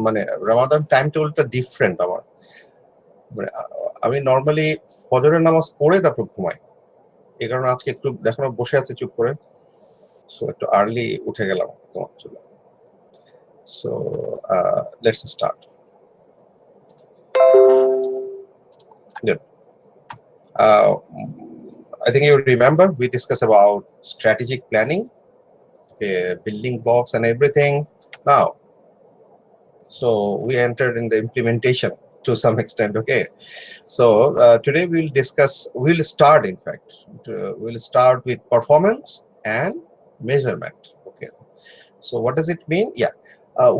মানে রামাদান টাইম টেবিলটা ডিফারেন্ট আমার। মানে আমি নর্মালি ফজরের নামাজ পড়ে তারপর ঘুমাই, এই কারণে আজকে একটু দেখানো বসে আছে চুপ করে, সো একটু আর্লি উঠে গেলাম তোমার জন্য। So let's start. Good. Uh, I think you remember we discussed about strategic planning, okay, building blocks and everything. Now, so we entered in the implementation to some extent. Okay, so today we'll start, in fact, we'll start with performance and measurement. Okay, so what does it mean? Yeah,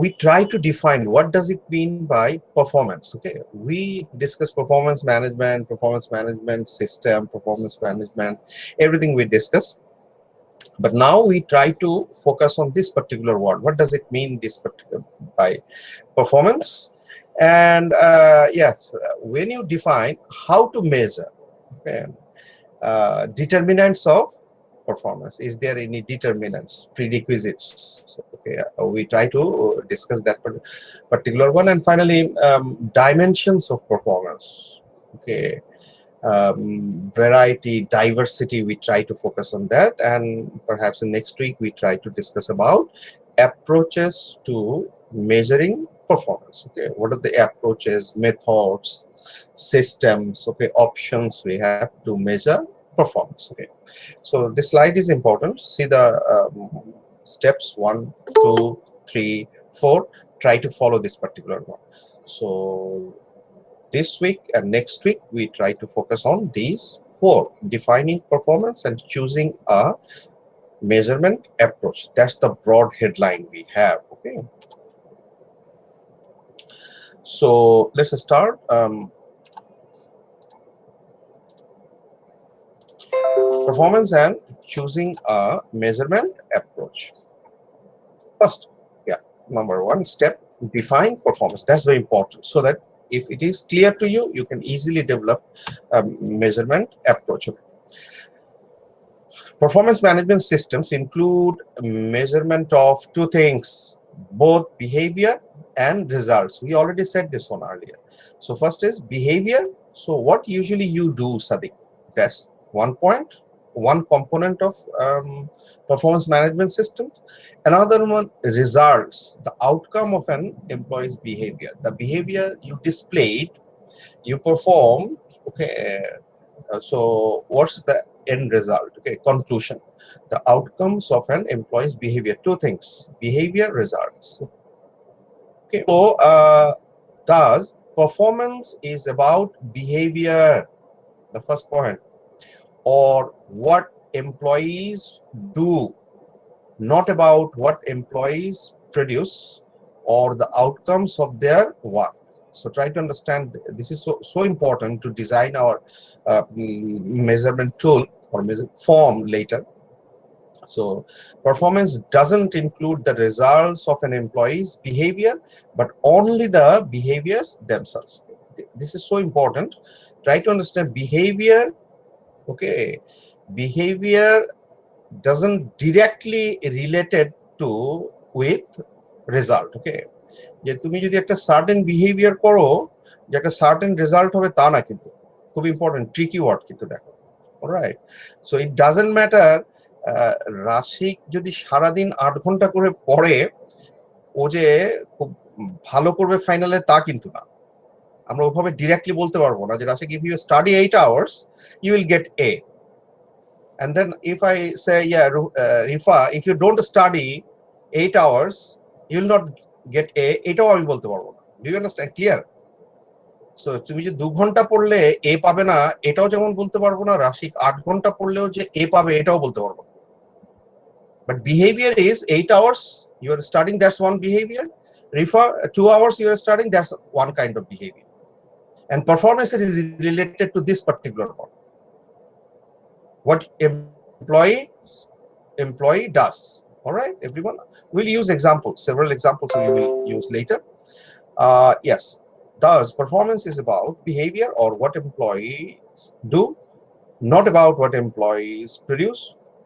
we try to define what does it mean by performance. Okay, we discuss performance management system, performance management, everything we discuss. But now we try to focus on this particular word. What does it mean, this particular by performance? And yes, when you define how to measure, okay, determinants of performance, is there any determinants, prerequisites? Okay, we try to discuss that particular one. And finally, dimensions of performance. Okay, variety, diversity, we try to focus on that. And perhaps in next week we try to discuss about approaches to measuring performance. Okay, what are the approaches, methods, systems, okay, options we have to measure performance. Okay, so this slide is important. See the steps 1, 2, 3, 4. Try to follow this particular one. So this week and next week, we try to focus on these 4: defining performance and choosing a measurement approach. That's the broad headline we have. Okay. So let's start. Performance and choosing a measurement approach. First, yeah, number 1 step, define performance. That's very important, so that if it is clear to you, you can easily develop a measurement approach. Performance management systems include measurement of 2 things, both behavior and results. We already said this one earlier. So first is behavior. So what usually you do, Sadiq? That's one point, one component of performance management systems. Another one, results, the outcome of an employee's behavior. The behavior you displayed, you performed, okay. So what's the end result? Okay, conclusion, the outcomes of an employee's behavior. 2 things, behavior, results. Okay, so thus performance is about behavior, the first point, or what employees do, not about what employees produce or the outcomes of their work. So try to understand, this is so important to design our measurement tool or form later. So performance doesn't include the results of an employee's behavior, but only the behaviors themselves. This is so important. Try to understand behavior. Okay, behavior doesn't directly related to with result. Okay, যে তুমি যদি একটা certain behaviour করো যে একটা certain result হবে তা না, কিন্তু খুব ইম্পর্টেন্ট, ট্রিকি ওয়ার্ড কিন্তু দেখো। Alright, so it doesn't matter Rasik যদি সারাদিন 8 ঘন্টা করে পড়ে ও যে খুব ভালো করবে ফাইনালে, তা কিন্তু না। আমরা ওভাবে ডিরেক্টলি বলতে পারবো না যে Rashik, if you study 8 hours you will get A. And then if I say, yeah, Rifa, if you don't study 8 hours you will not get A, এটাও আমি বলতে পারবো না। Do you understand? Clear? So তুমি যে 2 ঘন্টা পড়লে A পাবে না, এটাও যেমন বলতে পারবো না, রাশিক 8 ঘন্টা পড়লেও যে A পাবে এটাও বলতে পারবো না। But behavior is 8 hours you are studying, that's one behavior. Rifa, 2 hours you are studying, that's one kind of behavior. And performance is related to this particular one. What employee does. All right, everyone, we'll use examples, several examples we will use later. Yes, thus performance is about behavior or what employees do, not about what employees produce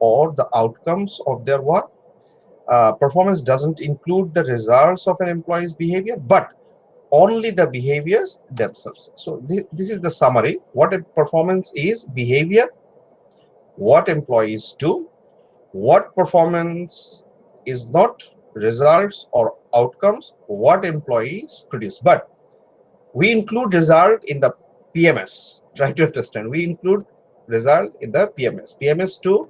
or the outcomes of their work. Performance doesn't include the results of an employee's behavior, but only the behaviors themselves. So this is the summary. What a performance is: behavior, what employees do. What performance is not: results or outcomes, what employees produce. But we include result in the PMS. Try to understand. We include result in the PMS. PMS to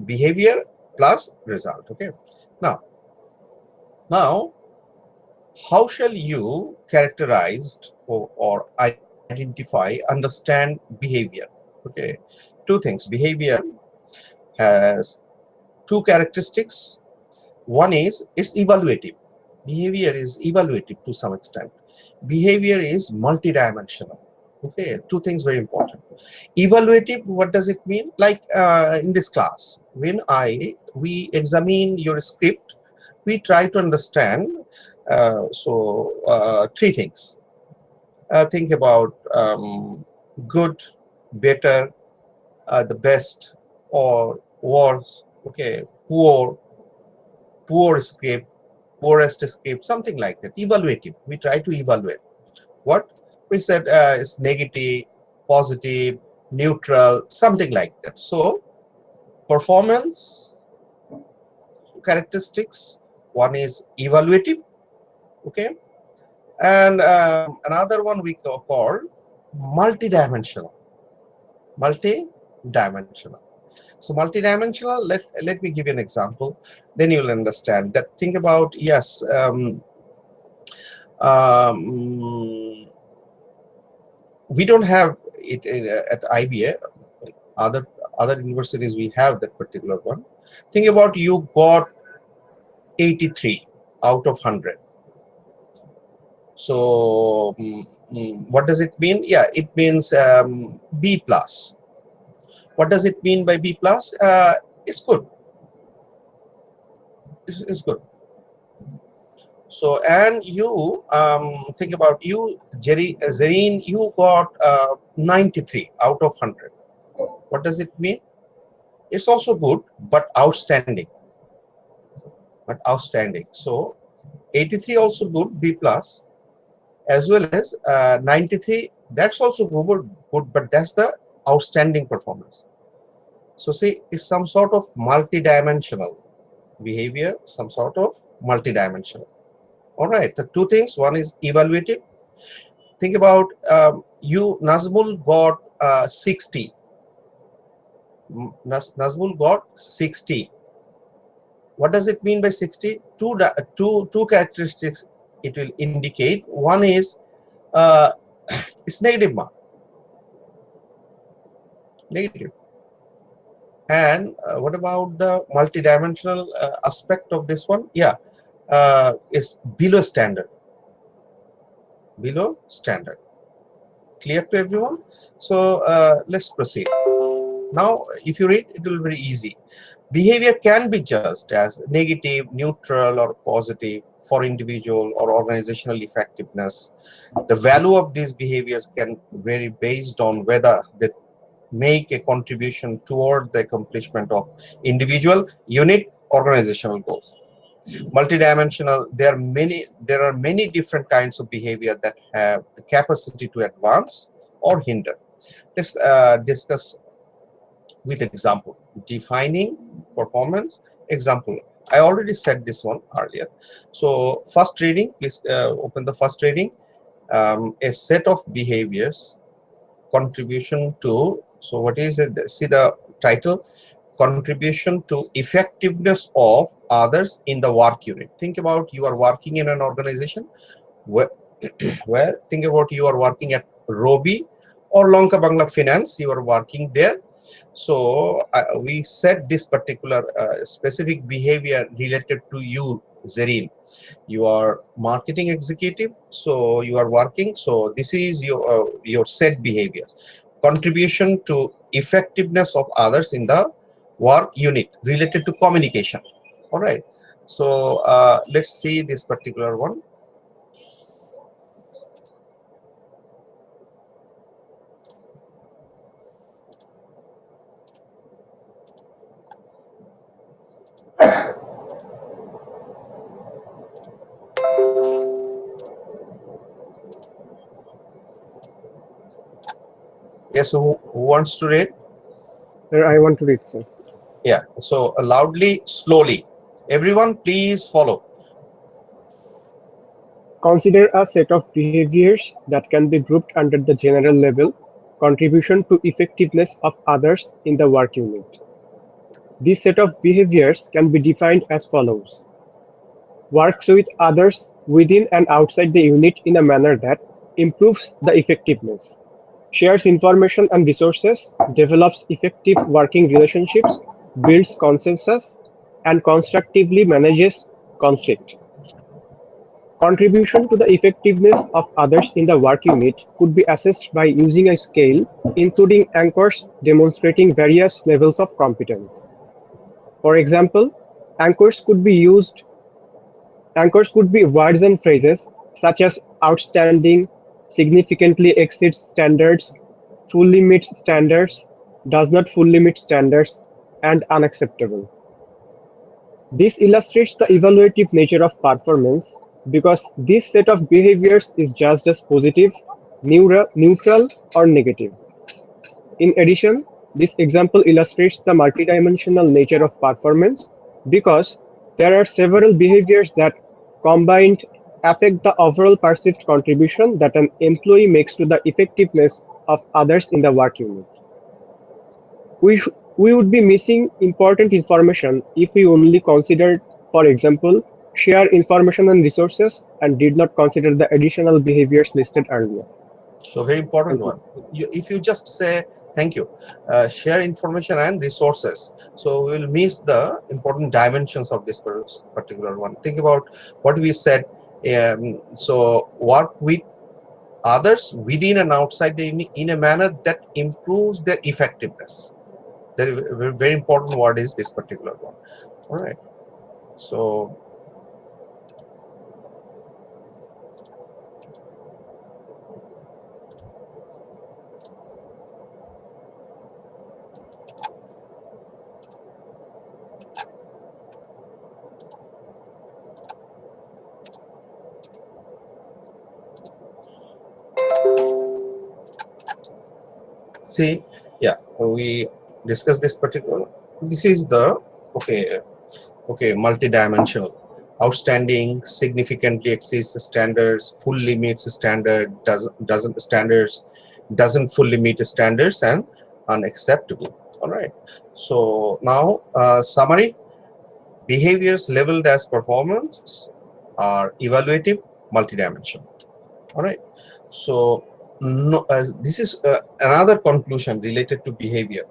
behavior plus result. Okay. Now, how shall you characterize or identify, understand behavior? Okay, two things. Behavior has two characteristics. One is it's evaluative. Behavior is evaluative to some extent. Behavior is multidimensional. Okay, two things very important. Evaluative, what does it mean? Like in this class, when we examine your script, we try to understand three things. Think about good, better, the best, or worse. Okay, poor script, poorest script, something like that. Evaluative. We try to evaluate. What we said is negative, positive, neutral, something like that. So performance characteristics. One is evaluative. Okay, and another one we call multidimensional. Multidimensional. So multidimensional, let me give you an example, then you'll understand that. Think about, yes, we don't have it at IBA. Other universities we have that particular one. Think about, you got 83 out of 100. So what does it mean? Yeah, it means B plus. What does it mean by B plus? It's good. It's good. So, and you think about, you, Zareen, you got 93 out of 100. What does it mean? It's also good, but outstanding. So 83 also good, B plus, as well as 93. That's also good, but that's the outstanding performance. So see, it's some sort of multidimensional behavior, some sort of multidimensional. All right, the two things. One is evaluative. Think about you, Nazmul got 60. Nazmul got 60. What does it mean by 60? Two characteristics it will indicate. One is it's negative mark. Negative. And what about the multidimensional aspect of this one? Yeah, it's below standard. Below standard. Clear to everyone? So let's proceed. Now, if you read, it will be very easy. Behavior can be judged as negative, neutral, or positive for individual or organizational effectiveness. The value of these behaviors can vary based on whether they make a contribution toward the accomplishment of individual, unit, organizational goals. Multidimensional, there are many different kinds of behavior that have the capacity to advance or hinder. Let's discuss with example. Defining performance. Example, I already said this one earlier. So first reading, please open the first reading. A set of behaviors, contribution to, so what is it? See the title, contribution to effectiveness of others in the work unit. Think about, you are working in an organization where, think about, you are working at Robi or Lanka Bangla Finance, you are working there. So we set this particular specific behavior related to you, Zareen. You are marketing executive, so you are working. So this is your set behavior. Contribution to effectiveness of others in the work unit related to communication. All right. So let's see this particular one. Yes, who wants to read? Sir, I want to read, sir. Yeah, so loudly, slowly. Everyone, please follow. Consider a set of behaviors that can be grouped under the general label contribution to effectiveness of others in the work unit. This set of behaviors can be defined as follows: works with others within and outside the unit in a manner that improves the effectiveness, shares information and resources, develops effective working relationships, builds consensus, and constructively manages conflict. Contribution to the effectiveness of others in the work unit could be assessed by using a scale including anchors demonstrating various levels of competence. For example, anchors could be used anchors could be words and phrases such as outstanding, significantly exceeds standards, fully meets standards, does not fully meet standards, and unacceptable. This illustrates the evaluative nature of performance because this set of behaviors is judged as positive, neutral, or negative. In addition, this example illustrates the multidimensional nature of performance because there are several behaviors that combined affect the overall perceived contribution that an employee makes to the effectiveness of others in the work unit. We would be missing important information if we only considered, for example, share information and resources and did not consider the additional behaviors listed earlier. So very important Thank you. one. If you just say thank you, share information and resources, so we will miss the important dimensions of this particular one. Think about what we said. So work with others within and outside the unit in a manner that improves their effectiveness. The very important word is this particular one. All right. So see, yeah, we discussed this particular. This is the multidimensional. Outstanding, significantly exceeds the standards, fully meets the standard, doesn't standards, doesn't fully meet the standards, and unacceptable. All right. So now summary: behaviors labeled as performance are evaluative, multidimensional. All right. So no, this is another conclusion related to behavior.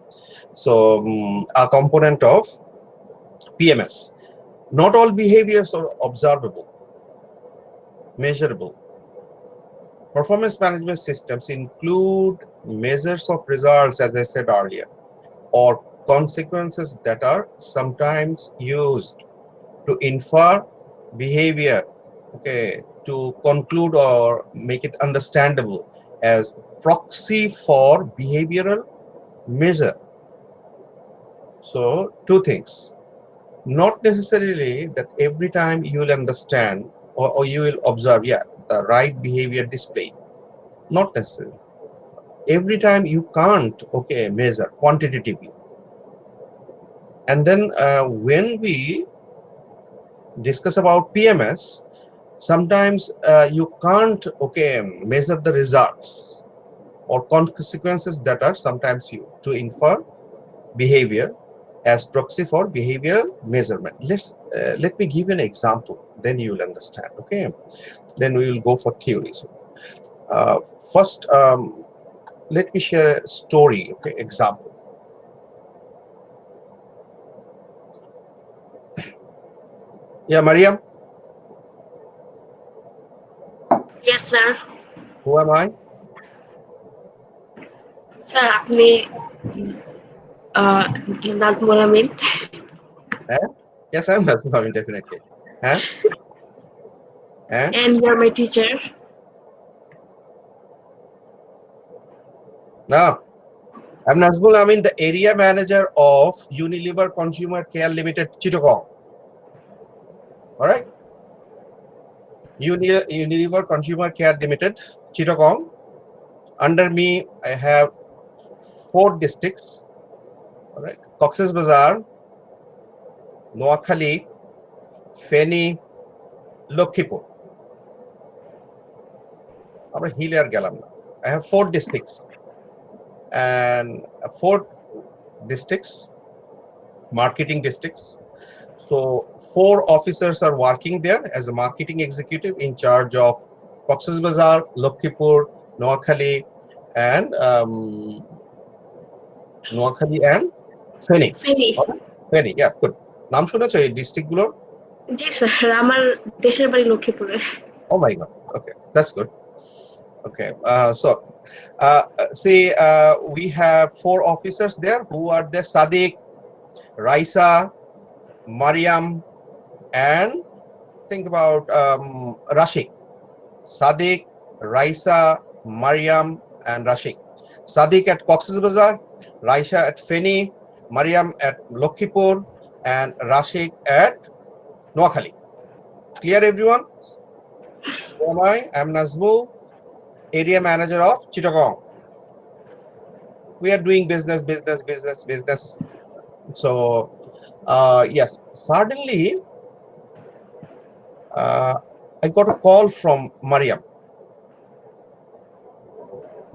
So a component of PMS. Not all behaviors are observable, measurable. Performance management systems include measures of results, as I said earlier, or consequences that are sometimes used to infer behavior, to conclude or make it understandable as proxy for behavioral measure. So, two things. Not necessarily that every time you will understand or you will observe, yeah, the right behavior displayed. Not necessarily. Every time you can't, measure quantitatively. And then when we discuss about PMS, sometimes you can't, measure the results or consequences that are sometimes used to infer behavior as proxy for behavioral measurement. Let me give an example, then you will understand. Okay, then we will go for theories. uh, First, let me share a story. Okay, example. Yeah, Mariam, Yes, sir. who am I? Sir, আপনি নাজমুল আমিন। Eh? Yes, I'm Nazmul, definitely. Huh? And And you're my teacher. now I'm Nazmul Amin, the area manager of Unilever Consumer Care Limited, Chittagong. All right, Unilever Consumer Care Limited, Chittagong. Under me, I have 4 districts. All right, Cox's Bazar, Noakhali, Feni, Lokhipur. আমরা হিলে আর গেলাম না। I have 4 districts and 4 districts, marketing districts. So 4 officers are working there as a marketing executive in charge of Cox's Bazar, Lokhipur, Noakhali, and Feni. Feni. Feni, yeah, good. নাম শুনেছো এই district গুলোর? জি sir, আমার দেশের বাড়ি লক্ষ্মীপুরে। Oh my God. Okay, that's good. Okay, see, we have 4 officers there who are there: Sadiq, Raisa, Mariam, and think about Rashik. Sadiq, Raisa, Mariam, and Rashik. Sadiq at Cox's Bazar, Raisa at Feni, Mariam at Lokhipur, and Rashik at Noakhali. Clear, everyone? Who am I? I'm Nazmul, area manager of Chittagong. We are doing business. So, yes, suddenly, I got a call from Mariam.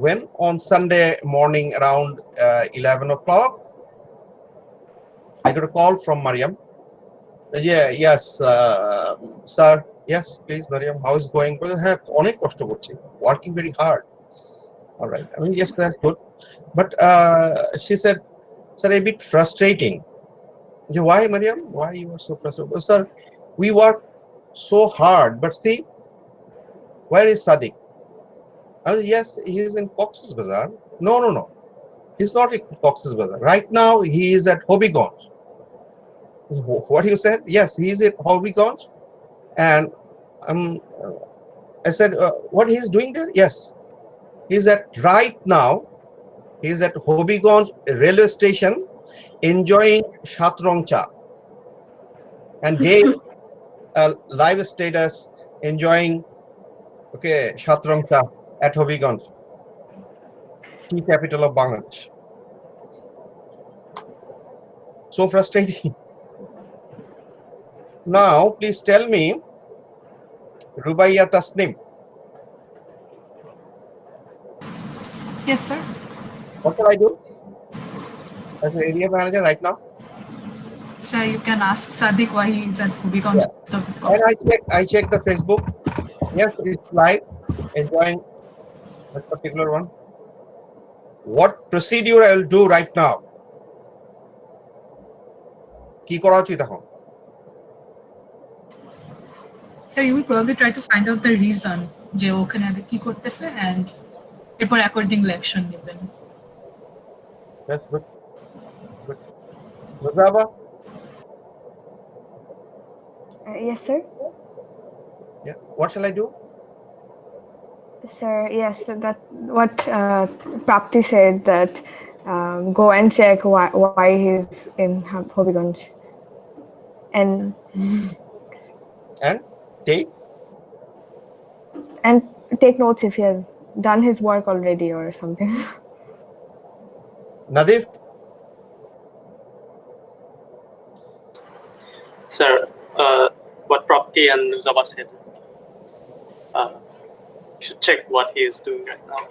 When on Sunday morning around 11 o'clock, I got a call from Mariam. Yes, sir. Yes, please, Mariam. How is going? Working very hard. All right. I mean, yes, that's good. But she said, sir, a bit frustrating. Why, Mariam? Why you are so frustrated? Well, sir, we work so hard, but see, where is Sadiq? Yes, he is in Cox's Bazar. No. He's not in Cox's Bazar. Right now, he is at Hobbygonj. What you said? Yes, he is at Hobbygonj. And I said, what he is doing there? Yes, he's at right now. He's at Hobbygonj railway station, enjoying Shatrong Cha, and gave a live status enjoying Shatrong Cha at Hobbygonj, tea capital of Bangladesh. So frustrating. Now, please tell me, Rubaiya Tasnim, Yes, sir. what should I do as an area manager right now? Sir, you can ask Sadiq why he is at Hobbygonj. And I checked the Facebook. Yes, it's live, enjoying that particular one. What procedure I will do right now? কি করা উচিত এখন? So you will probably try to find out the reason যে ওখানে আগে কি করতেছে and এরপর accordingly action নেবেন. That's good. Muzaba? Yes, sir. Yeah. What shall I do? Sir, yes, that what Prapti said, that go and check why he's in Hobbygonj, and take notes if he has done his work already or something. Nadif? Sir, what Prapti and Nuzaba said, you should check what he is doing right now.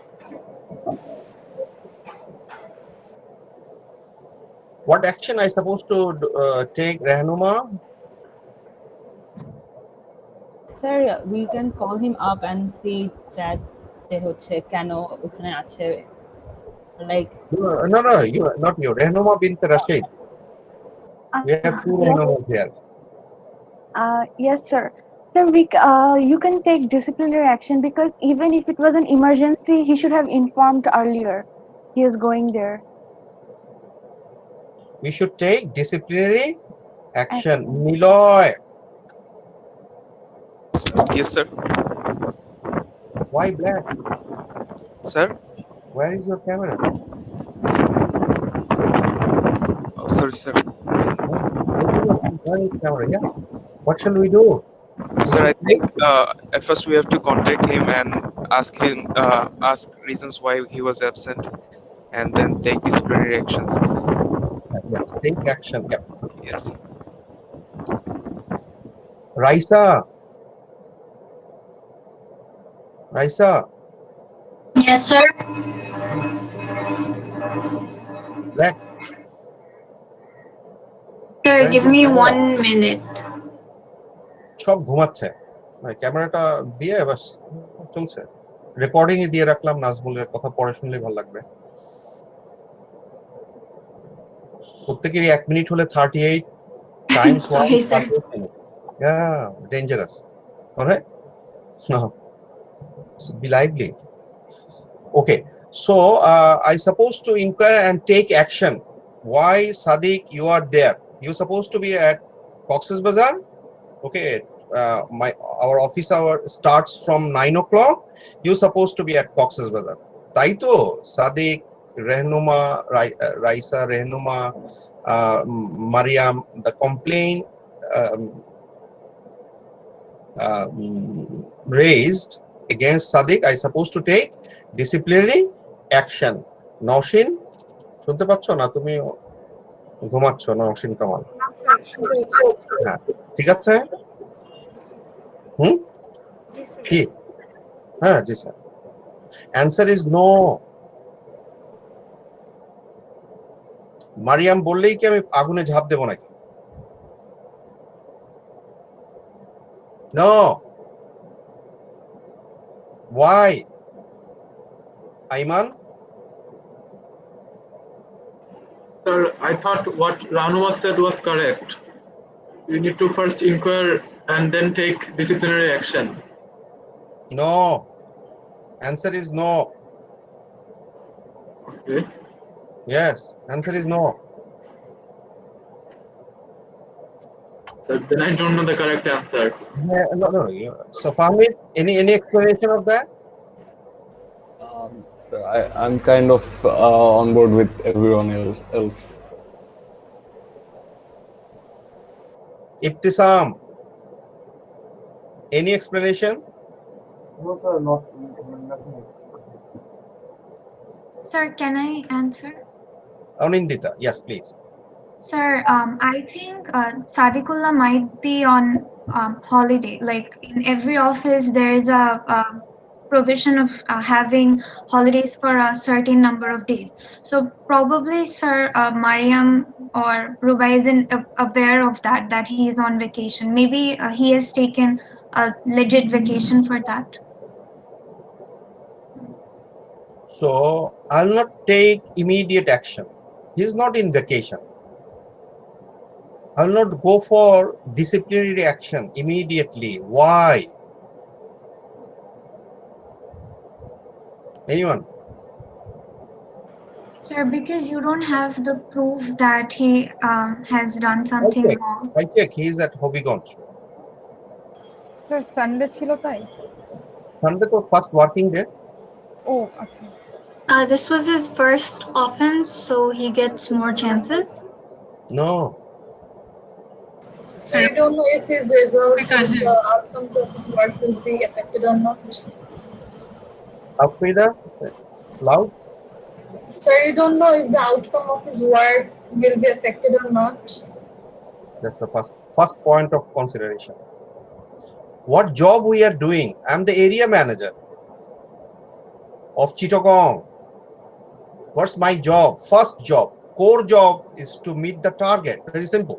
What action I supposed to take, Rehnuma? Sir, we can call him up and see that যে হচ্ছে কেন ওখানে আছে, like No, you not you. Rehnuma bint Rashid. We have 2 Rehnumas here. Yes, sir. Sir, you can take disciplinary action, because even if it was an emergency, he should have informed earlier. He is going there. We should take disciplinary action. Niloy. Yes, sir. Why black? Sir? Where is your camera? Oh, sorry, sir. Where is the camera? Yeah. What shall we do? Sir, I think at first we have to contact him and ask reasons why he was absent. and then take disciplinary actions. Yes, take action. Yeah. Yes, sir. Raisa. Raisa. Yes, sir. Black. Sir, Where is give your me camera? 1 minute. সব ঘুমাচ্ছে ক্যামেরাটা দিয়ে বাস চলছে recording এ দিয়ে রাখলাম নাজমুলের কথা পরে শুনলে ভালো লাগবে প্রত্যেকেরই 1 মিনিট হলে 38 times 1 Sorry, sir. yeah dangerous all right no so be lively okay so I supposed to inquire and take action why Sadiq you are there you supposed to be at Cox's Bazar okay our office hour starts from 9 o'clock you're supposed to be at Cox's Bazar taito Sadiq Rehnuma Raisa Rehnuma Mariam the complaint raised against Sadiq I supposed to take disciplinary action Naushin শুনতে পাচ্ছ না তুমি ঘুমাচ্ছ নওশিন কামাল হ্যাঁ ঠিক আছে কি হ্যাঁ জি sir answer is no Mariam বললেই কি আমি আগুনে ঝাঁপ দেব নাকি no why Ayman Sir, I thought what Ranuma said was correct. You need to first inquire and then take disciplinary action. no answer is no Okay. yes answer is no So then I don't know the correct answer. no. So Fahmid any explanation of that So I'm kind of on board with everyone else. Ibtisam any explanation No, sir, nothing. Sir, can I answer? Anindita yes please Sir, I think Sadiqullah might be on holiday. Like in every office, there is a provision of having holidays for a certain number of days. So probably, sir, Mariam or Rubai isn't aware of that he is on vacation. Maybe he has taken a legit vacation for that. so I'll not take immediate action he's not in vacation I'll not go for disciplinary action immediately why anyone Sir, because you don't have the proof that he has done something wrong. I check he is at Hobbygonj sir Sunday ছিল তাই Sunday to first working day ও আচ্ছা This was his first offense, so he gets more chances. no So you don't know if his results and the outcomes of his work will be affected or not? Afrida loud So you don't know if the outcome of his work will be affected or not? that's the first point of consideration what job we are doing I'm the area manager of Chittagong what's my job first job core job is to meet the target very simple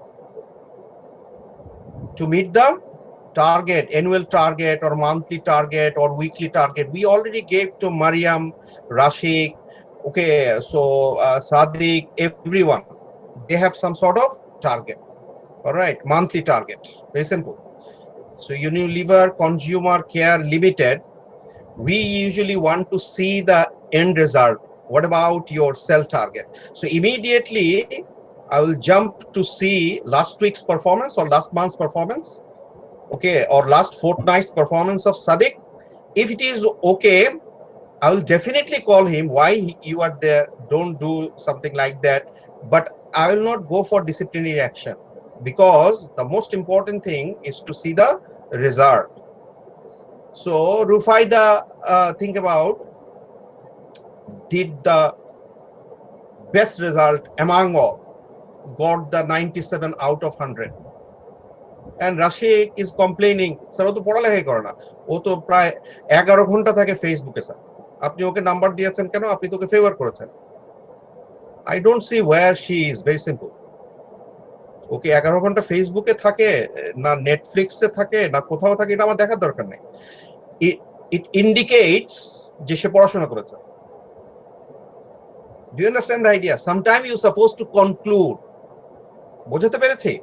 to meet the target annual target or monthly target or weekly target we already gave to Mariam Rashik okay so Sadiq everyone they have some sort of target all right monthly target very simple so Unilever Consumer Care Limited we usually want to see the end result what about your sell target so immediately I will jump to see last week's performance or last month's performance okay or last fortnight's performance of Sadiq if it is okay I will definitely call him why you are there don't do something like that but I will not go for disciplinary action because the most important thing is to see the result so Rufaida think about did the best result among all, got the 97 out of 100. And Rashid is complaining, sir ও তো পড়ালেখাই করে না, ও তো প্রায় 11 ঘন্টা থাকে ফেসবুকে। স্যার আপনি ওকে নাম্বার দিয়েছেন কেন? আপনি তোকে ফেভার করেছেন। I don't see where she is. Very simple. ওকে 11 ঘন্টা ফেসবুকে থাকে না নেটফ্লিক্সে থাকে না কোথাও থাকে, এটা আমার দেখার দরকার নেই। It indicates যে সে পড়াশোনা করেছে। Do you understand the idea? Sometimes you're supposed to conclude. বোঝাতে পেরেছি?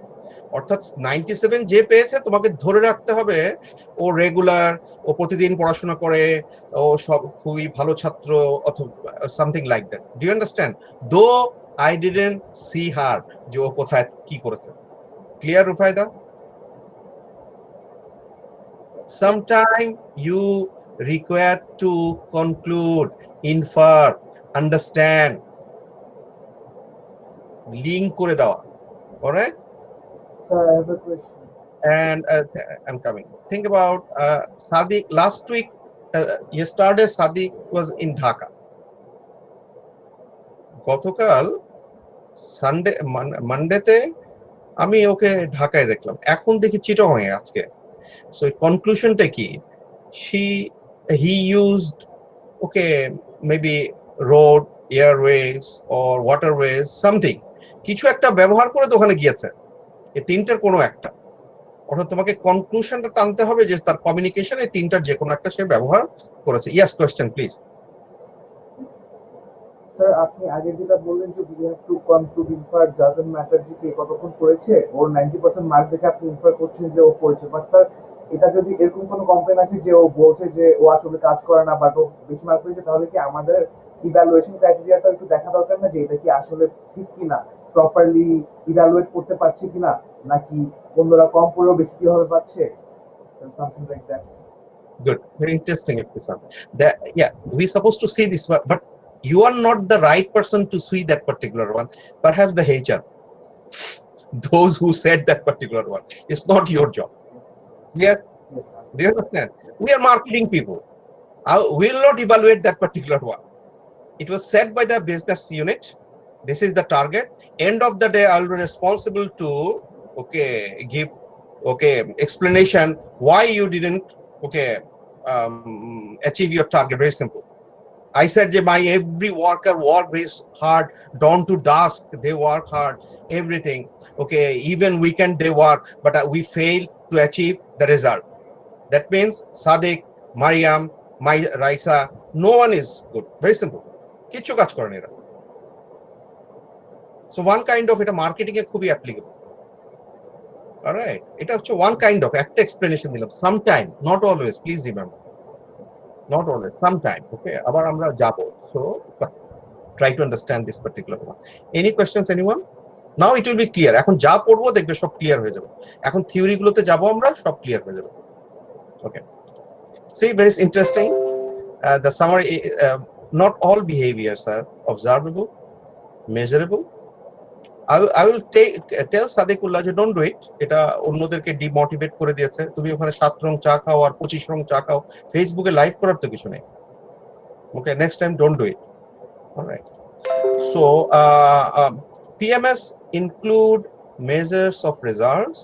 অর্থাৎ 97 যে পেয়েছে তোমাকে ধরে রাখতে হবে ও রেগুলার, ও প্রতিদিন পড়াশোনা করে, ও সব খুবই ভালো ছাত্র অথবা something like that. Do you understand? Though I didn't see her যে ও কোথায় কি করেছে। Clear Rufaida? Sometimes you require to conclude, infer, understand, link করে দেওয়া। Alright? Sir, I have a question. And I'm coming. Think about Sadiq. Last week, yesterday, Sadiq was in Dhaka. গতকাল Sunday মানডেতে আমি ওকে ঢাকায় দেখলাম, এখন দেখি চিটাগংয়ে আজকে। সো কনক্লুশনটা কি? he used okay maybe road, airways or waterways, something, কিছু একটা ব্যবহার করে তো ওখানে গিয়েছে। এই তিনটার কোনো একটা, অর্থাৎ তোমাকে কনক্লুশনটা টানতে হবে যে তার কমিউনিকেশন এই তিনটার যে কোনো একটা সে ব্যবহার করেছে। Yes, question please. স্যার আপনি আগে যেটা বললেন যে we have to conclude, infer, doesn't matter যে কে কতক্ষণ পড়েছে, ওর 90% মার্ক দেখে আপনি ইনফার করছেন যে ও পড়েছে। বাট স্যার এটা যদি এরকম কোনো কমপ্লেন আসে যে ও বলছে যে ও আসলে কাজ করে না বাট ও বেশি মার্ক পেয়েছে, তাহলে কি আমাদের ইভ্যালুয়েশন ক্রাইটেরিয়াটা একটু দেখা দরকার না যে এটা কি আসলে ঠিক কিনা, প্রপারলি ইভ্যালুয়েট করতে পারছে কিনা, নাকি অন্যরা কম পড়েও বেশি কিভাবে পাচ্ছে, something like that. Good, very interesting, Ibtisam. That yeah, we're supposed to see this, but you are not the right person to see that particular one. Perhaps the HR, those who said that particular one. It's not your job. Yeah, do you understand? We are marketing people. I will not evaluate that particular one. It was said by the business unit. This is the target. End of the day, I'll be responsible to give explanation why you didn't achieve your target. Very simple. I said my every worker work very hard, dawn to dusk, they work hard, everything. Even weekend they work, but we fail to achieve the result. That means Sadiq, Mariam, Raisa, no one is good. Very simple. Kichu kaj kore na. So one kind of it marketing e khubi applicable. All right, it is one kind of act explanation dilam. Sometime, not always, please remember. Not always, sometime. Abar amra jabo. So try to understand this particular one. Any questions, anyone? Now it will be clear. এখন যা পড়বো দেখবে সব clear হয়ে যাবে। এখন theory গুলোতে যাব আমরা, সব ক্লিয়ার হয়ে যাবে। Okay. See, very interesting. The summary, not all behaviors are observable, measurable. I will tell Sadiqullah যে don't do it. এটা অন্যদেরকে ডিমোটিভেট করে দিয়েছে। তুমি ওখানে 7 রং চা খাও আর 25 রং চা খাও, ফেসবুকে লাইভ করার তো কিছু নেই। Okay, next time don't do it. All right. So PMS include measures of results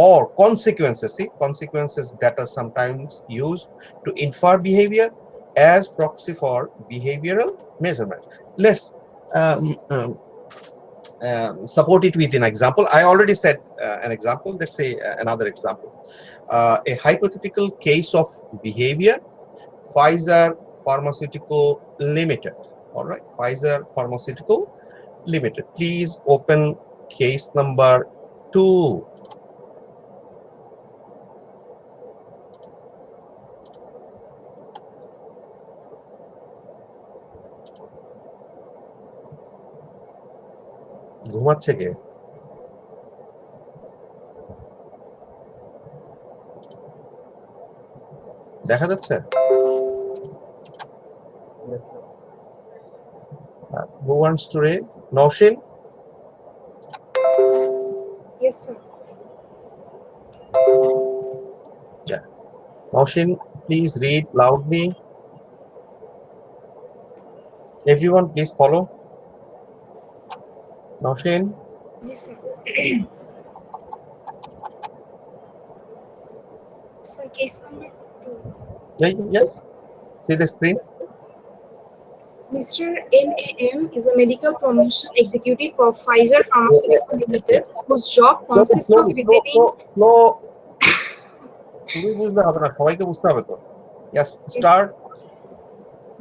or consequences. See, consequences that are sometimes used to infer behavior as proxy for behavioral measurement. Let's support it with an example. I already said an example. Let's say another example. A hypothetical case of behavior, Pfizer Pharmaceutical Limited. All right, Pfizer Pharmaceutical Limited. Please open case number 2. ঘুমাচ্ছে কে? দেখা যাচ্ছে? Yes, sir. Who wants to read? Naushin? Yes, sir. Yeah. Naushin, please read loudly. Everyone, please follow. Noshin? Yes, sir. Sir, case number 2. Yes. See the screen. Mr. NAM is a medical promotion executive for Pfizer Pharmaceutical Limited, whose job consists of visiting. তুমি বুঝলে হবে না, সবাইকে বুঝতে হবে তো। Yes, start.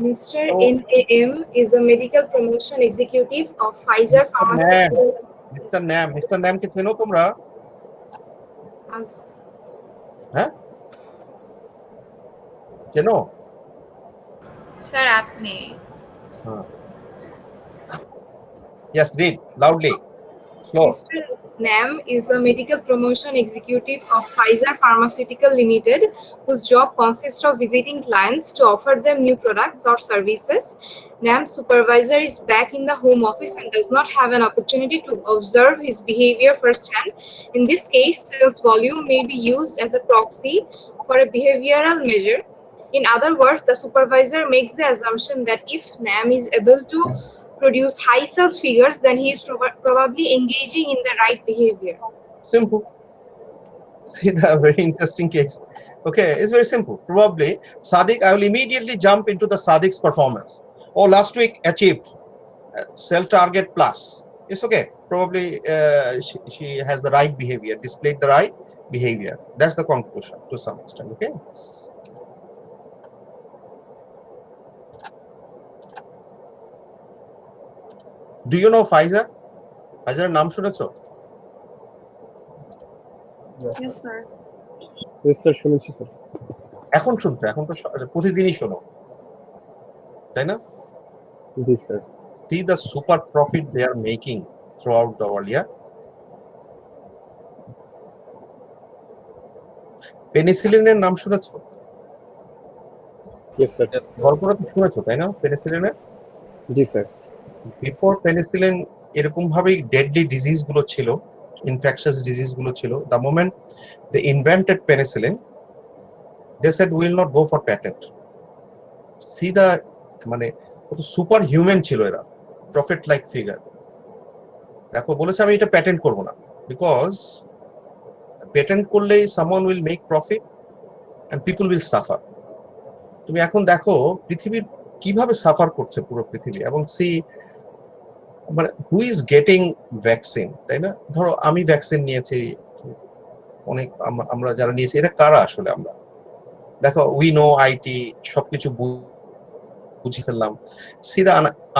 Mr. NAM is a medical promotion executive of Pfizer Pharmaceutical. Mr. Nam কে চেনো তোমরা? হ্যাঁ, চেনো? স্যার আপনি Yes, read loudly. Slow. Mr. NAM is a medical promotion executive of Pfizer Pharmaceutical Limited, whose job consists of visiting clients to offer them new products or services. NAM's supervisor is back in the home office and does not have an opportunity to observe his behavior firsthand. In this case, sales volume may be used as a proxy for a behavioral measure. In other words, the supervisor makes the assumption that if NAM is able to produce high sales figures, then he is probably engaging in the right behavior. Simple. See the very interesting case. Okay, it's very simple. Probably Sadiq, I will immediately jump into the Sadiq's performance. Oh, last week achieved sell target plus. It's okay. Probably she has the right behavior, displayed the right behavior. That's the conclusion to some extent. Okay. Do you know Pfizer? Pfizer নাম শুনেছো? Yes, sir. Yes, sir, শুনেছি sir. এখন শুনছো, এখন তো প্রতিদিনই শোনো, তাই না? জি sir. See the super profit they are making throughout the world. Yeah. পেনিসিলিনের নাম শুনেছো? Yes, sir. গল্পটা তো শুনেছো, তাই না? পেনিসিলিনের? জি স্যার। বিফোর পেনিসিলিন এরকম ভাবেই ডেডলি ডিজিজ গুলো ছিল, ইনফেকশাস ডিজিজ গুলো ছিল। The moment they invented penicillin, they said will not go for patent. See দা, মানে কত সুপার হিউম্যান ছিল এরা, প্রফিট লাইক ফিগার। দেখো বলেছে আমি এটা প্যাটেন্ট করব না, বিকজ প্যাটেন্ট করলেই someone will make profit and people will suffer. তুমি এখন দেখো পৃথিবীর কিভাবে সাফার করছে পুরো পৃথিবী, এবং সি মানে হু ইজ গেটিং ভ্যাকসিন, তাই না? ধরো আমি ভ্যাকসিন নিয়েছি, অনেক আমরা যারা নিয়েছি এটা কারা আসলে? আমরা দেখো উই নো আইটি সবকিছু বুঝে ফেললাম। C the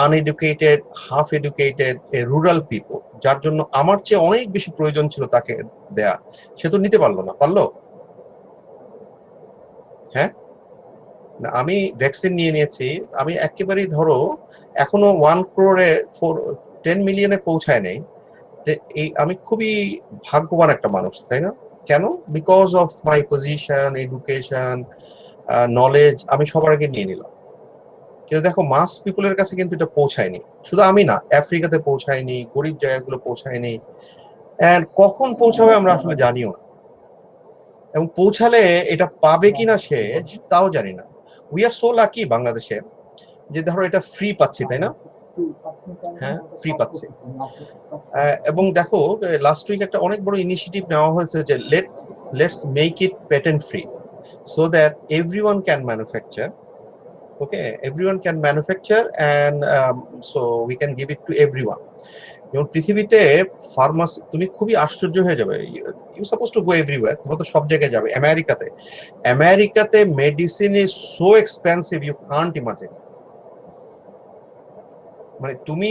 uneducated, half educated rural people, যার জন্য আমার চেয়ে অনেক বেশি প্রয়োজন ছিল তাকে দেয়া, সে তো নিতে পারলো না। পারলো? হ্যাঁ, আমি ভ্যাকসিন নিয়ে নিয়েছি, আমি একেবারেই ধরো এখনো 1 crore 10 মিলিয়নে পৌঁছায় নেই, এই আমি খুবই ভাগ্যবান একটা মানুষ, তাই না? কেন? Because of my position, education, knowledge, আমি সবার আগে নিয়ে নিলাম। কিন্তু দেখো মাস পিপলের কাছে কিন্তু এটা পৌঁছায়নি। শুধু আমি না, আফ্রিকাতে পৌঁছায়নি, গরিব জায়গাগুলো পৌঁছায়নি, এন্ড কখন পৌঁছাবে আমরা আসলে জানিও না, এবং পৌঁছালে এটা পাবে কিনা সে তাও জানি না। উই আর সো লাকি বাংলাদেশে যে ধরো এটা ফ্রি পাচ্ছি, তাই না? হ্যাঁ, ফ্রি পাচ্ছি। এবং দেখো লাস্ট উইক একটা অনেক বড় ইনিশিয়েটিভ নেওয়া হয়েছে যে let's make it patent free so that everyone can manufacture. Okay, everyone can manufacture and so we can give it to everyone. যেমন পৃথিবীতে ফার্মাসি, তুমি খুবই আশ্চর্য হয়ে যাবে, you suppose to go everywhere, তোমরা তো সব জায়গায় যাবে। আমেরিকাতে medicine is so expensive you can't imagine. মানে তুমি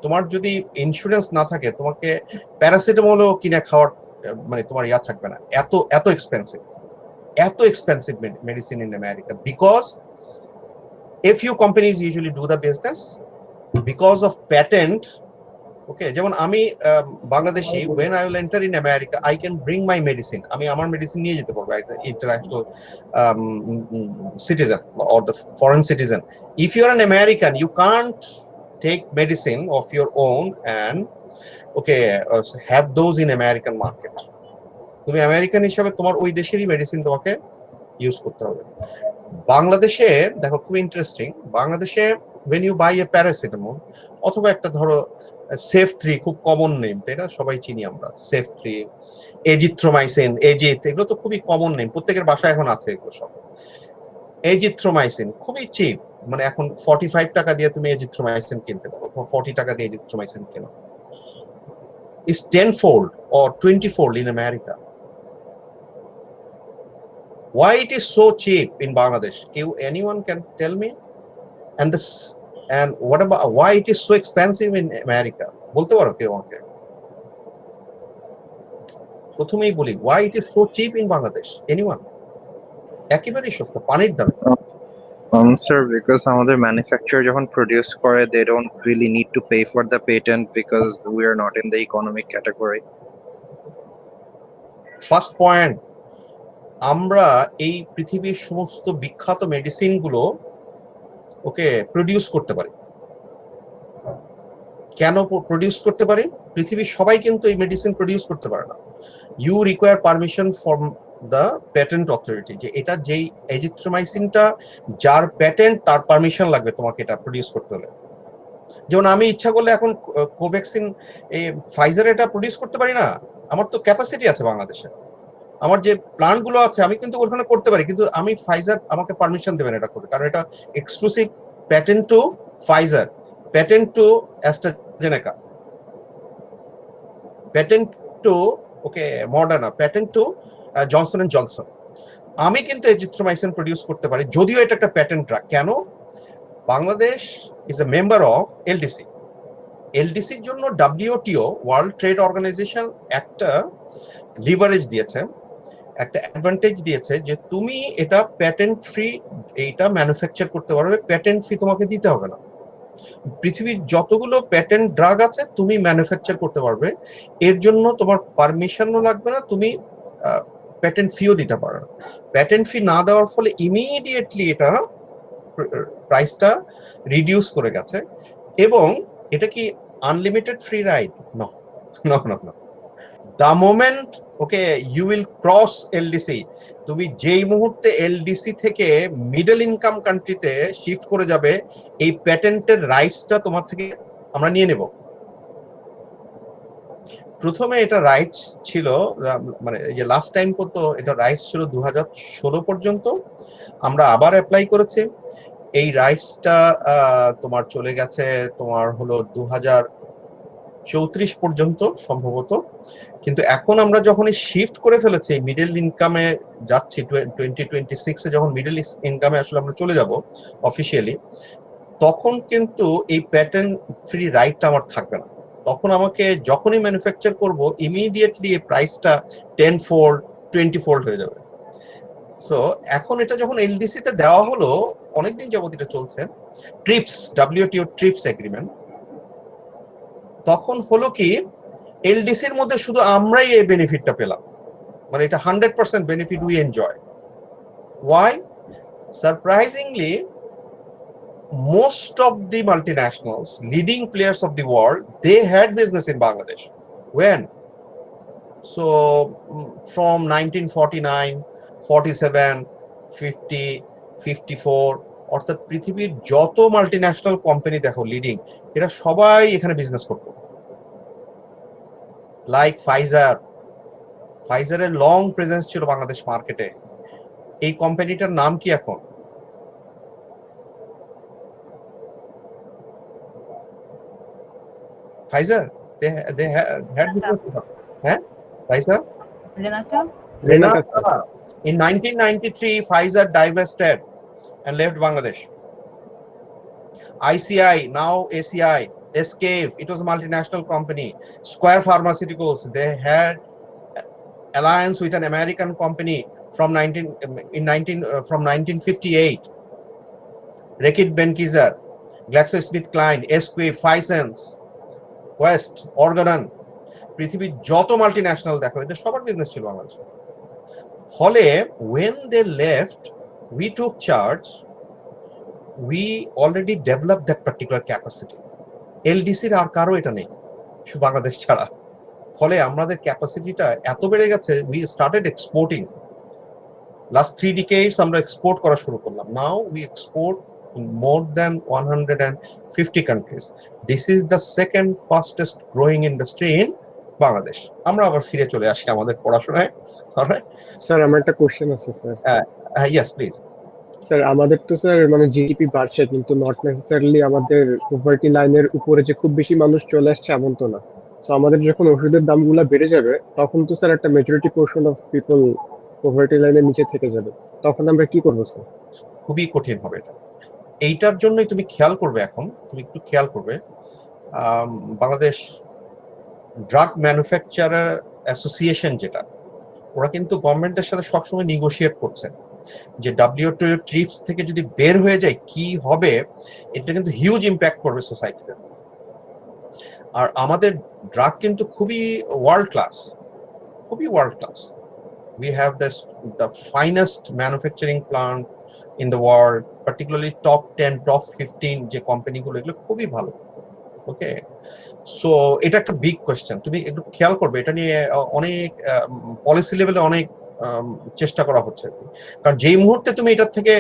তোমার যদি ইন্স্যুরেন্স না থাকে, তোমাকে প্যারাসিটামলও কিনে খাওয়ার মানে তোমার ইয়া থাকবে না, এত expensive medicine in America, because a few companies usually do the business because of patent. Okay, যেমন আমি Bangladeshi, when I will enter in America I can bring my medicine, আমি আমার মেডিসিন নিয়ে যেতে পারবো as an international citizen or the foreign citizen. If you are an American, you can't take medicine of your own and have those in American market. তুমি American হিসাবে তোমার ওই দেশেরই মেডিসিন তোমাকে ইউজ করতে হবে। বাংলাদেশে দেখো খুব ইন্টারেস্টিং, বাংলাদেশে when you buy a paracetamol অথবা একটা ধরো সেফ 3 খুব কমন নেম, তাই না? সবাই চিনি আমরা সেফ 3, এজিথ্রোমাইসিন, এজিথ, এগুলো তো খুবই কমন নেম, প্রত্যেকের বাসায় এখন আছে এগুলো সব। এজিথ্রোমাইসিন খুবই চিপ, মানে এখন 45 টাকা দিয়ে তুমি এজিথ্রোমাইসিন কিনতে পারো, অথবা 40 টাকা দিয়ে এজিথ্রোমাইসিন কেনো। It's 10-fold or 20-fold in America. Why it is so cheap in Bangladesh? Anyone can tell me? And what about why it is so expensive in America? বলতে পারো কেউ আমাকে? প্রথমেই বলি, why it is so cheap in Bangladesh? Anyone? একেবারেই সস্ত, পানির দাম। Sir, because আমাদের manufacturer যখন produce করে, they don't really need to pay for the patent because we are not in the economic category. First point, আমরা এই পৃথিবীর সমস্ত বিখ্যাত মেডিসিন গুলো প্রডিউস করতে পারি। কেন প্রডিউস করতে পারি? পৃথিবীর সবাই কিন্তু এই মেডিসিন প্রডিউস করতে পারে না। You require permission from the patent authority, যে এটা যেই এজিথ্রোমাইসিনটা যার প্যাটেন্ট, তার পারমিশন লাগবে তোমাকে এটা প্রডিউস করতে হলে। যেমন আমি ইচ্ছা করলে এখন কোভ্যাক্সিন, এই ফাইজার এটা প্রডিউস করতে পারি না, আমার তো ক্যাপাসিটি আছে বাংলাদেশে, আমার যে প্ল্যান্ট গুলো আছে আমি কিন্তু ওখানে করতে পারি, কিন্তু আমি ফাইজার আমাকে পারমিশন দেবেন এটা করতে, কারণ এটা exclusive patent to Pfizer, patent to AstraZeneca, patent to Moderna, patent to Johnson and Johnson. আমি কিন্তু এজিথ্রোমাইসিন প্রডিউস করতে পারি, যদিও এটা একটা প্যাটেন্ট ড্রাগ। কেন? Bangladesh is a member of LDC. এলডিসির জন্য WTO, ওয়ার্ল্ড ট্রেড অর্গানাইজেশন, একটা লিভারেজ দিয়েছে, একটা অ্যাডভান্টেজ দিয়েছে, যে তুমি এটা প্যাটেন্ট ফ্রি এইটা ম্যানুফ্যাকচার করতে পারবে, প্যাটেন্ট ফি তোমাকে দিতে হবে না। পৃথিবীর যতগুলো প্যাটেন্ট ড্রাগ আছে তুমি ম্যানুফ্যাকচার করতে পারবে, এর জন্য তোমার পারমিশনও লাগবে না, তুমি প্যাটেন্ট ফিও দিতে পারো না। প্যাটেন্ট ফি না দেওয়ার ফলে ইমিডিয়েটলি এটা প্রাইসটা রিডিউস করে গেছে। এবং এটা কি unlimited free ride? No no no no. The moment you will cross LDC, তুমি যেই মুহূর্তে এলডিসি থেকে মিডল ইনকাম কান্ট্রিতে শিফট করে যাবে, এই প্যাটেন্টের রাইটসটা তোমার থেকে আমরা নিয়ে নেব। প্রথমে এটা রাইটস ছিল, মানে যে লাস্ট টাইম কত এটা রাইটস ছিল 2016 পর্যন্ত, আমরা আবার অ্যাপ্লাই করেছি। এই রাইটসটা তোমার চলে গেছে তোমার হলো 2034 পর্যন্ত সম্ভবত। কিন্তু এখন আমরা যখন শিফট করে ফেলেছি, মিডল ইনকামে যাচ্ছি, 2026-এ যখন মিডল ইনকামে আসলে আমরা চলে যাব অফিসিয়ালি, তখন কিন্তু এই প্যাটেন্ট ফ্রি রাইটটা আমার থাকবে না। তখন আমাকে যখনই ম্যানুফ্যাকচার করব, ইমিডিয়েটলি এই প্রাইসটা 10-fold 20-fold হয়ে যাবে। সো এখন এটা যখন এলডিসি তে দেওয়া হলো, অনেকদিন যাবত এটা চলছে, ট্রিপস, WTO ট্রিপস এগ্রিমেন্ট, তখন হলো কি এলডিসির মধ্যে শুধু আমরাই এই বেনিফিটটা পেলাম, মানে এটা 100% benefit we enjoy. Why? Surprisingly most of the multinationals, leading players of the world, they had business in Bangladesh. When? So from 1949, 47, 50, 54, অর্থাৎ পৃথিবীর যত মাল্টিন্যাশনাল কোম্পানি দেখো লিডিং, এরা সবাই এখানে বিজনেস করতো। লাইক ফাইজারের লং প্রেজেন্স ছিল বাংলাদেশ মার্কেটে। এই কোম্পানিটার নাম কি এখন? Pfizer, they had business with them. Pfizer? Renata. In 1993, Pfizer divested and left Bangladesh. ICI, now ACI, Escape, it was a multinational company. Square Pharmaceuticals, they had alliance with an American company from 1958. Reckitt Benckiser, GlaxoSmithKline, Esquire, Phisons, West, Organon, পৃথিবীর যত multinational দেখো এদের সবার business ছিল বাংলাদেশে। ফলে when they left, we took charge, we already developed that particular capacity. এলডিসির আর কারো এটা নেই, শুধু বাংলাদেশ ছাড়া। ফলে আমাদের ক্যাপাসিটিটা এত বেড়ে গেছে, we started exporting. Last 3 decades আমরা এক্সপোর্ট করা শুরু করলাম। Now we export in more than 150 countries. This is the second fastest growing industry in Bangladesh. আমরা আবার ফিরে চলে আসি আমাদের পড়াশোনায়। Alright? স্যার আমার একটা কোশ্চেন আছে স্যার। Yes, please. স্যার আমাদের তো স্যার মানে জিডিপি বাড়ছে কিন্তু নট নেসেসারিলি আমাদের পভার্টি লাইনের উপরে যে খুব বেশি মানুষ চলে আসছে এমন তো না। সো আমাদের যখন ওষুধের দামগুলো বেড়ে যাবে তখন তো স্যার একটা majority portion of people poverty লাইনের নিচে থেকে যাবে, তখন আমরা কি করবো স্যার? খুবই কঠিন হবে এটা। এইটার জন্যই তুমি খেয়াল করবে, এখন তুমি একটু খেয়াল করবে বাংলাদেশ ড্রাগ ম্যানুফ্যাকচারার অ্যাসোসিয়েশন যেটা, ওরা কিন্তু গভর্নমেন্টের সাথে সবসময় নিগোশিয়েট করছে যে WTO ট্রিপস থেকে যদি বের হয়ে যায় কি হবে, এটা কিন্তু হিউজ ইম্প্যাক্ট করবে সোসাইটিতে। আর আমাদের ড্রাগ কিন্তু খুবই ওয়ার্ল্ড ক্লাস, খুবই world class. We have the finest manufacturing plant in the world, particularly top 10, top 15 যে কোম্পানিগুলো, এগুলো খুবই ভালো। ওকে, সো এটা একটা বিগ কোয়েশ্চেন, তুমি একটু খেয়াল করবে এটা নিয়ে। অনেক পলিসি লেভেলে অনেক চেষ্টা করা হচ্ছে, কারণ যেই মুহূর্তে তুমি এটার থেকে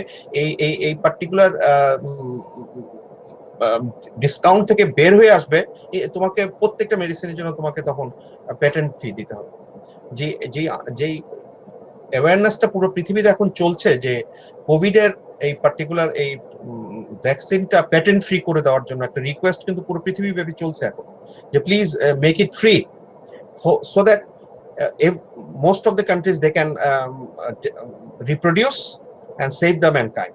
এই পার্টিকুলার ডিসকাউন্ট থেকে বের হয়ে আসবে, তোমাকে প্রত্যেকটা মেডিসিনের জন্য তোমাকে তখন প্যাটেন্ট ফি দিতে হবে। যেই অ্যাওয়ারনেসটা পুরো পৃথিবীতে এখন চলছে যে কোভিড এর এই পার্টিকুলার এই ভ্যাকসিনটা প্যাটেন্ট ফ্রি করে দেওয়ার জন্য একটা রিকোয়েস্ট কিন্তু পুরো পৃথিবী ব্যাপী চলছে এখন, যে please make it free so that most of the countries they can reproduce and save the mankind.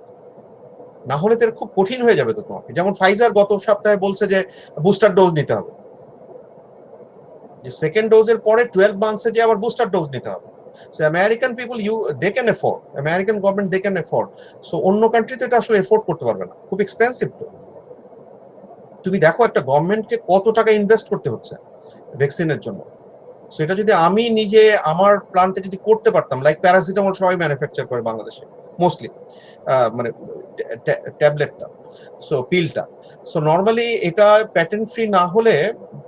না হলে তো খুব কঠিন হয়ে যাবে তো তোমাকে। যেমন ফাইজার গত সপ্তাহে বলছে যে বুস্টার ডোজ নিতে হবে, যে সেকেন্ড ডোজের পরে 12 মান্থসে যে আবার বুস্টার ডোজ নিতে হবে। So American people, they can afford, American government they can afford. So অন্য কান্ট্রিতে এটা আসলে এফোর্ড করতে পারবে না, খুব এক্সপেন্সিভ। তো তুমি দেখো একটা গভর্নমেন্টকে কত টাকা ইনভেস্ট করতে হচ্ছে ভ্যাকসিনের জন্য। সো এটা যদি আমি নিজে আমার প্ল্যান্টে যদি করতে পারতাম, লাইক প্যারাসিটামল সবাই ম্যানুফ্যাকচার করে বাংলাদেশে মোস্টলি, মানে ট্যাবলেটটা, সো পিলটা। সো নর্মালি এটা প্যাটেন্ট ফ্রি না হলে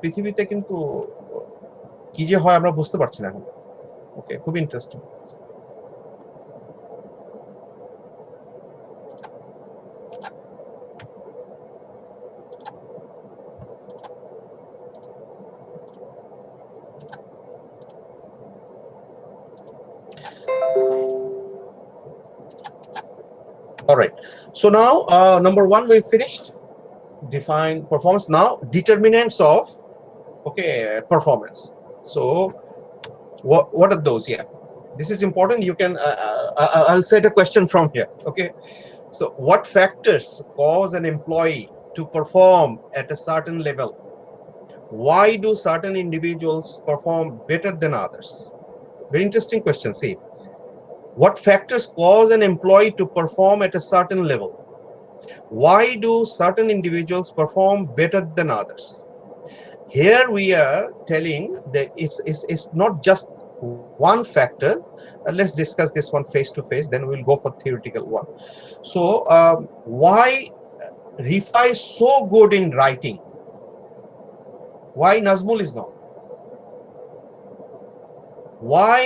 পৃথিবীতে কিন্তু কি যে হয় আমরা বুঝতে পারছি না এখন। ওকে, খুব interesting. All right, so now number one we finished. Define performance. Now determinants of performance. So what are those? Yeah, this is important. You can I'll set a question from here. Okay, so what factors cause an employee to perform at a certain level? Why do certain individuals perform better than others? Very interesting question. See, what factors cause an employee to perform at a certain level? Why do certain individuals perform better than others? Here we are telling that it's not just one factor. Let's discuss this one face to face, then we'll go for theoretical one. So why Rifa is so good in writing? Why Nazmul is not? Why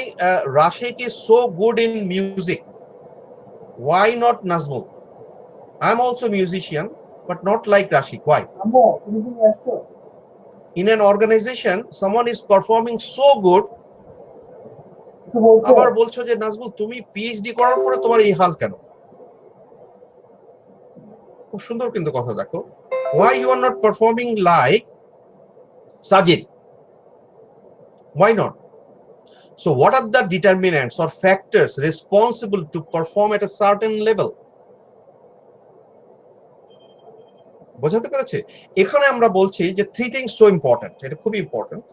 Rashid is so good in music? Why not Nazmul? I'm also a musician, but not like Rashid. Why? In an organization, someone is performing so good, আবার বলছো যে নাজমুল তুমি PhD করার পরে তোমার এই হাল কেন? খুব সুন্দর কিন্তু কথা দেখো। Why you are not performing like Sajid? Why not? So what are the determinants or factors responsible to perform at a certain level? বোঝাতে পেরেছে? এখানে আমরা বলছি যে three things so important. এটা খুব important.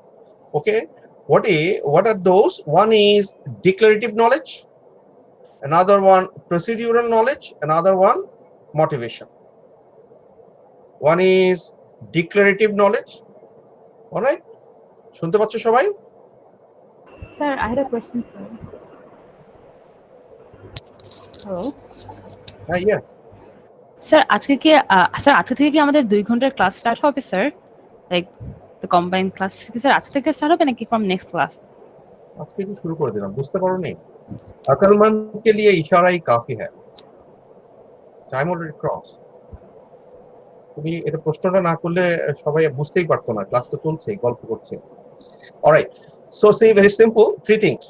Okay, what are those? One is declarative knowledge, another one procedural knowledge, another one motivation. One is declarative knowledge. All right, শুনতে পাচ্ছ সবাই? Sir, I had a question, sir. Hello? Yes. Sir, আজকে থেকে কি আমাদের 2 ঘন্টার class start হবে sir? Like the combined class কি স্যার আজকে থেকে স্টার্ট হবে নাকি ফ্রম নেক্সট ক্লাস? আজকে তো শুরু করে দিলাম, বুঝতে পারো নি? আকলমন্দ के लिए इशारा ही काफी है। Time already crossed. তুমি এটা প্রশ্নটা না করলে সবাই বুঝতেই পারতো না, ক্লাস তো চলছে, গল্প করছে। Alright, so say very simple, three things.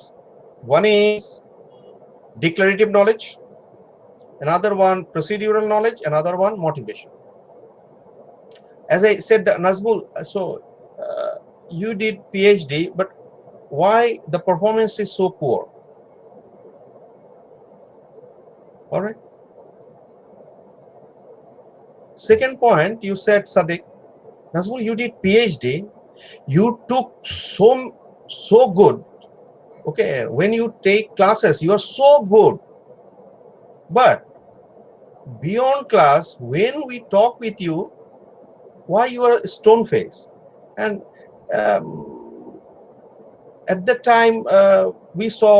One is declarative knowledge, another one procedural knowledge, another one motivation. As I said, Nazmul, so you did PhD, but why the performance is so poor? All right. Second point, you said, Sadiq, Nazmul, you did PhD, you took so good. Okay, when you take classes, you are so good. But beyond class, when we talk with you, why you are stone faced? And at that time, we saw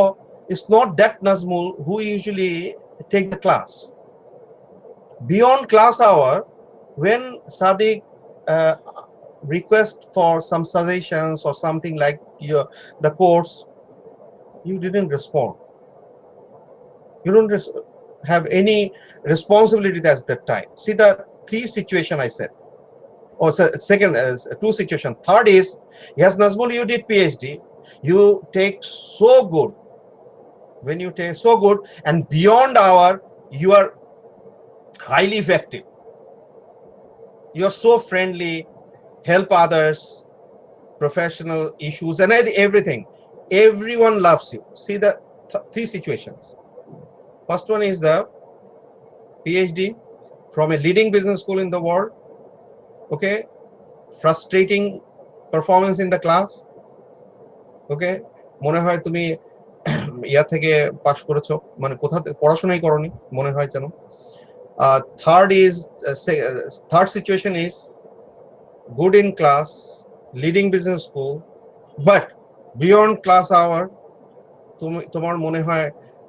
it's not that Nazmul who usually take the class. Beyond class hour, when Sadiq request for some suggestions or something like the course, you didn't respond. You don't have any responsibility at that time. See the three situation I said. Or second, two situation. Third is, yes, Nazmul, you did PhD. You take so good. When you take so good and beyond hour, you are highly effective. You are so friendly, help others, professional issues and everything. Everyone loves you. See the three situations. First one is the PhD from a leading business school in the world. Okay, frustrating performance in the class. Okay, মনে হয় তুমি ইয়া থেকে pass করেছো, মানে কোথা থেকে পড়াশোনাই করনি মনে হয় যেন। Third situation is good in class, leading business school, but beyond class hour, তোমার মনে হয়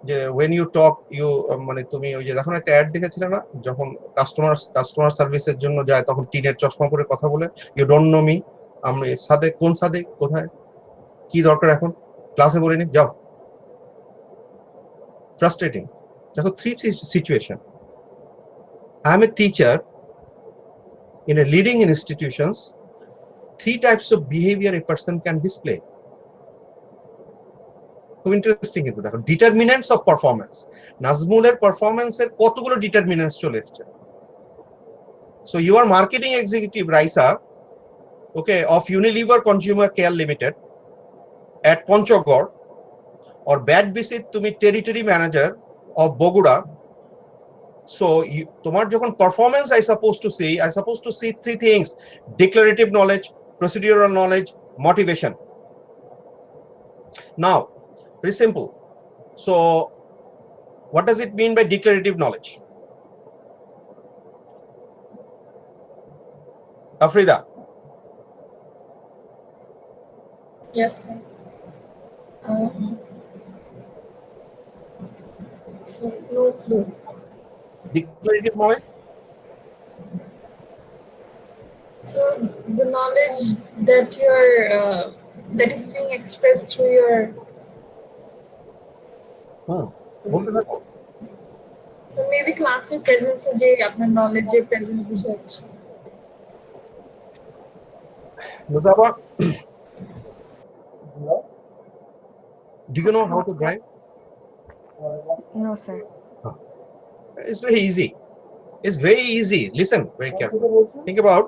যে when you talk, you মানে তুমি ওই যে যখন একটা অ্যাড দেখেছিলে না, যখন কাস্টমার সার্ভিসের জন্য যায় তখন টিনের চশমা পরে কথা বলে, you don't know me, আমি সাদেক, কোন সাদেক, কোথায়, কি দরকার এখন, ক্লাসে বলিনি, যাও। Frustrating. দেখো, three situation. I am a teacher in a leading institutions. Three types of behavior a person can display. খুব ইন্টারেস্টিং কিন্তু দেখো, ডিটারমিনেন্টস অফ পারফরম্যান্স, নাজমুলের পারফরম্যান্সের কতগুলো ডিটারমিনেন্টস চলে এসেছে। So you are marketing executive Raisa, okay, of Unilever consumer care limited at Panchagarh, or bad visit তুমি territory manager of Bogura. So তোমার যখন performance I supposed to see three things: declarative knowledge, procedural knowledge, motivation. Now, very simple. So what does it mean by declarative knowledge? Afrida. Yes, sir. So no clue. Declarative knowledge? So the knowledge that you're that is being expressed through your so maybe classroom presence je apnar knowledge er presence বুঝাচ্ছে। Muzaba, do you know how to drive? No, sir. It's very easy. It's very easy. Listen very carefully. Think about,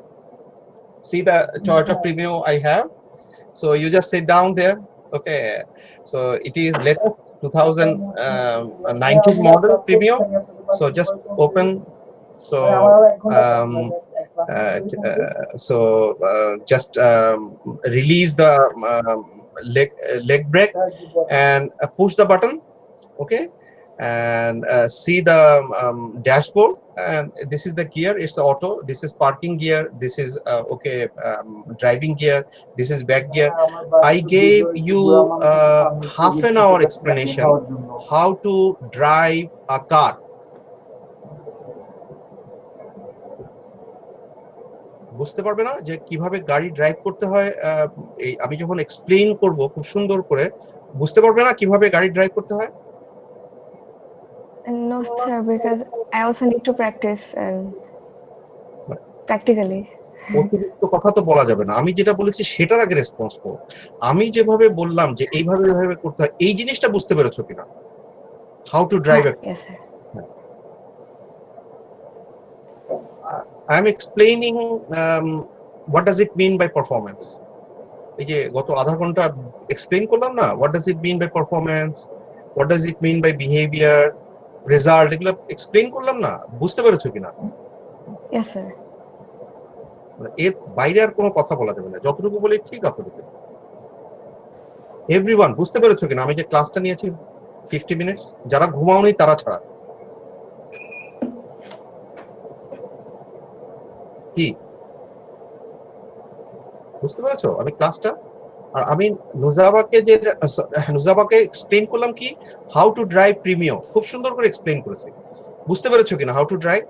see the Toyota Premio I have. So you just sit down there. Okay. So it is latest 2019 model Premio. So just open. So just release the leg brake and push the button. Okay. And see the dashboard, and this is the gear, it's the auto, this is parking gear, this is driving gear, this is back gear. I gave you half an hour explanation how to drive a car. বুঝতে পারবে না যে কিভাবে গাড়ি drive করতে হয়, এই আমি যখন এক্সপ্লেইন করব খুব সুন্দর করে, বুঝতে পারবে না কিভাবে গাড়ি ড্রাইভ করতে হয়? No, sir, because I also need to practice, and practically. অতিরিক্ত কথা তো বলা যাবে না, আমি যেটা বলেছি সেটার আগে রেসপন্স করো। আমি যেভাবে বললাম যে এইভাবে এইভাবে করতে হয়, এই জিনিসটা বুঝতে পেরেছো কিনা? How to drive A, Yes, sir. I am explaining what does it mean by performance. এই যে গত আধা ঘন্টা এক্সপ্লেইন করলাম না, what does it mean by performance, what does it mean by behavior, result, এগুলো এক্সপ্লেইন করলাম না, বুঝতে পেরেছো কিনা? Yes, sir. এর বাইরে আর কোনো কথা বলা যাবে না, যতটুকু বলি ঠিক ততটুকু। এভরিওয়ান বুঝতে পেরেছো কিনা আমি যে ক্লাসটা নিয়েছি 50 মিনিটস, যারা ঘুমাওনি তারা ছাড়া? কি বুঝতে পেরেছো আমি ক্লাসটা? আর আমি নুজাবাকে এক্সপ্লেইন করলাম কি হাউ টু ড্রাইভ প্রিমিয়াম, খুব সুন্দর করে এক্সপ্লেইন করেছি। বুঝতে পেরেছো কিনা how to drive?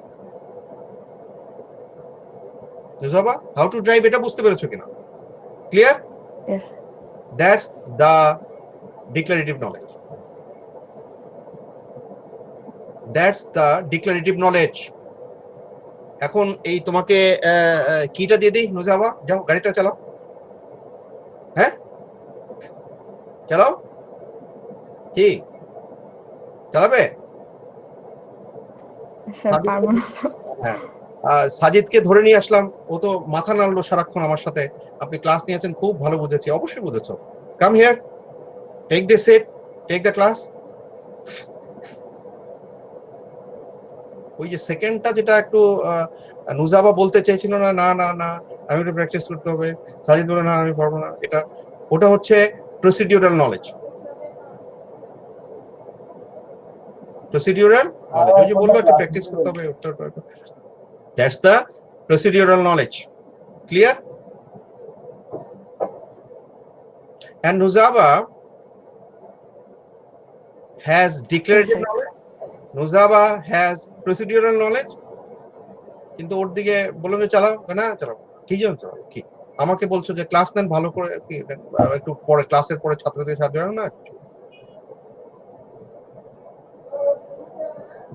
Nujaba how to drive এটা বুঝতে পেরেছো কিনা? Clear? Yes. That's the declarative knowledge. That's the declarative knowledge. এখন এই তোমাকে কিটা দিয়ে দিই নুজাবা, যাও গাড়িটা চালাও। হ্যাঁ চালাও, কি চালাবে? Sir, পারবো না। হ্যাঁ, সাজিদকে ধরে নিয়ে আসলাম, ও তো মাথা নাড়লো সারাক্ষণ আমার সাথে। আপনি ক্লাস নিয়েছেন, খুব ভালো বুঝেছি, অবশ্যই বুঝেছো। Come here, take this seat, take the class. ওই যে সেকেন্ডটা যেটা একটু নুজাবা বলতে চাইছিল না, না না না আমি একটু প্র্যাকটিস করতে হবে, সাজিদ বলে না আমি পারবো না, এটা ওটা হচ্ছে প্রসিডিউরাল নলেজ। প্রসিডিউরাল নলেজ, ওই যে বললো একটু প্র্যাকটিস করতে হবে, that's the procedural knowledge. Clear? And Nuzaba has declarative knowledge, Nuzaba has procedural knowledge, কিন্তু ওর দিকে বললাম যে চালাও, না চালাও, কি জানো চালাও, কি আমাকে বলছো যে ক্লাস নেন ভালো করে, একটু পরে ক্লাসের পরে ছাত্রদের সাহায্য হয় না,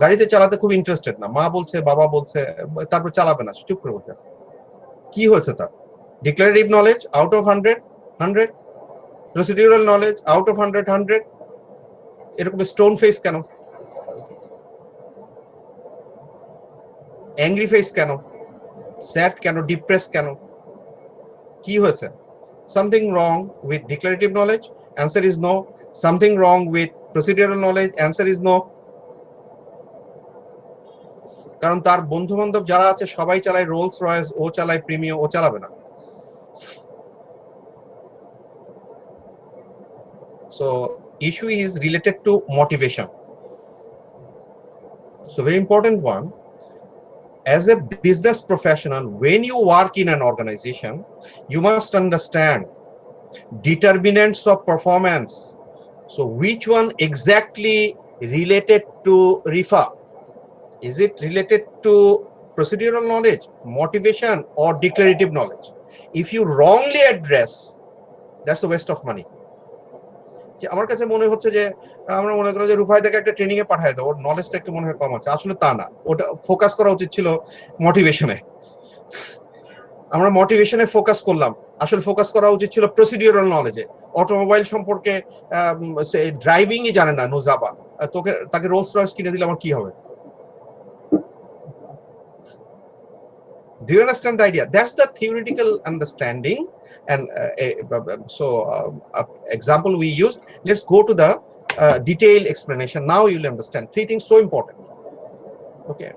গাড়িতে চালাতে খুব ইন্টারেস্টেড না, মা বলছে বাবা বলছে, তারপর চালাবে না, চুপ করে বসে আছে। কি হয়েছে তার? Declarative knowledge out of 100 100, procedural knowledge out of 100 100। এরকম স্টোন ফেস কেন? অ্যাংরি ফেস কেন? স্যাড কেন? ডিপ্রেস কেন? কি হয়েছে? Something wrong with declarative knowledge? Answer is no. Something wrong with procedural knowledge? Answer is no. কারণ তার বন্ধু বান্ধব যারা আছে সবাই চালায় রোলস রয়েস, ও চালায় প্রিমিয়াম, ও চালাবে না। So issue is related to motivation. So very important one, as a business professional, when you work in an organization, you must understand determinants of performance. So which one exactly related to RIFA? Is it related to procedural knowledge, motivation, or declarative knowledge? If you wrongly address, that's a waste of money. আমার কাছে মনে হচ্ছে যে আমরা মনে করি যে রুফায়দাকে একটা ট্রেনিং এ পাঠায় দাও, ওর নলেজটা একটু মনে হয় কম আছে, আসলে তা না, ওটা ফোকাস করা উচিত ছিল মোটিভেশনে। আমরা মোটিভেশনে ফোকাস করলাম, আসলে ফোকাস করা উচিত ছিল প্রসিডিউরাল নলেজে। অটোমোবাইল সম্পর্কে ড্রাইভিংই জানে না নুজাবা, তাকে রোলস রয়েস কিনে দিলে আমার কি হবে? Do you understand the idea? That's the theoretical understanding. And example we used. Let's go to the detailed explanation. Now you'll understand 3 things so important. Okay.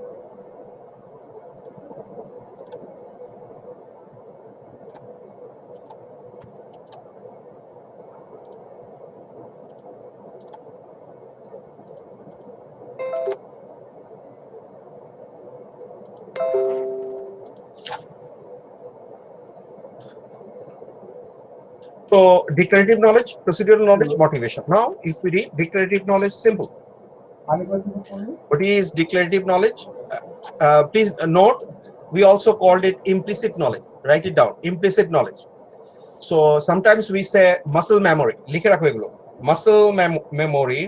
So declarative knowledge, procedural knowledge, motivation. Now, if we read declarative knowledge, simple. What is declarative knowledge? Please note, we also called it implicit knowledge. Write it down, implicit knowledge. So sometimes we say muscle memory. Likhe rakho egulo. Muscle memory,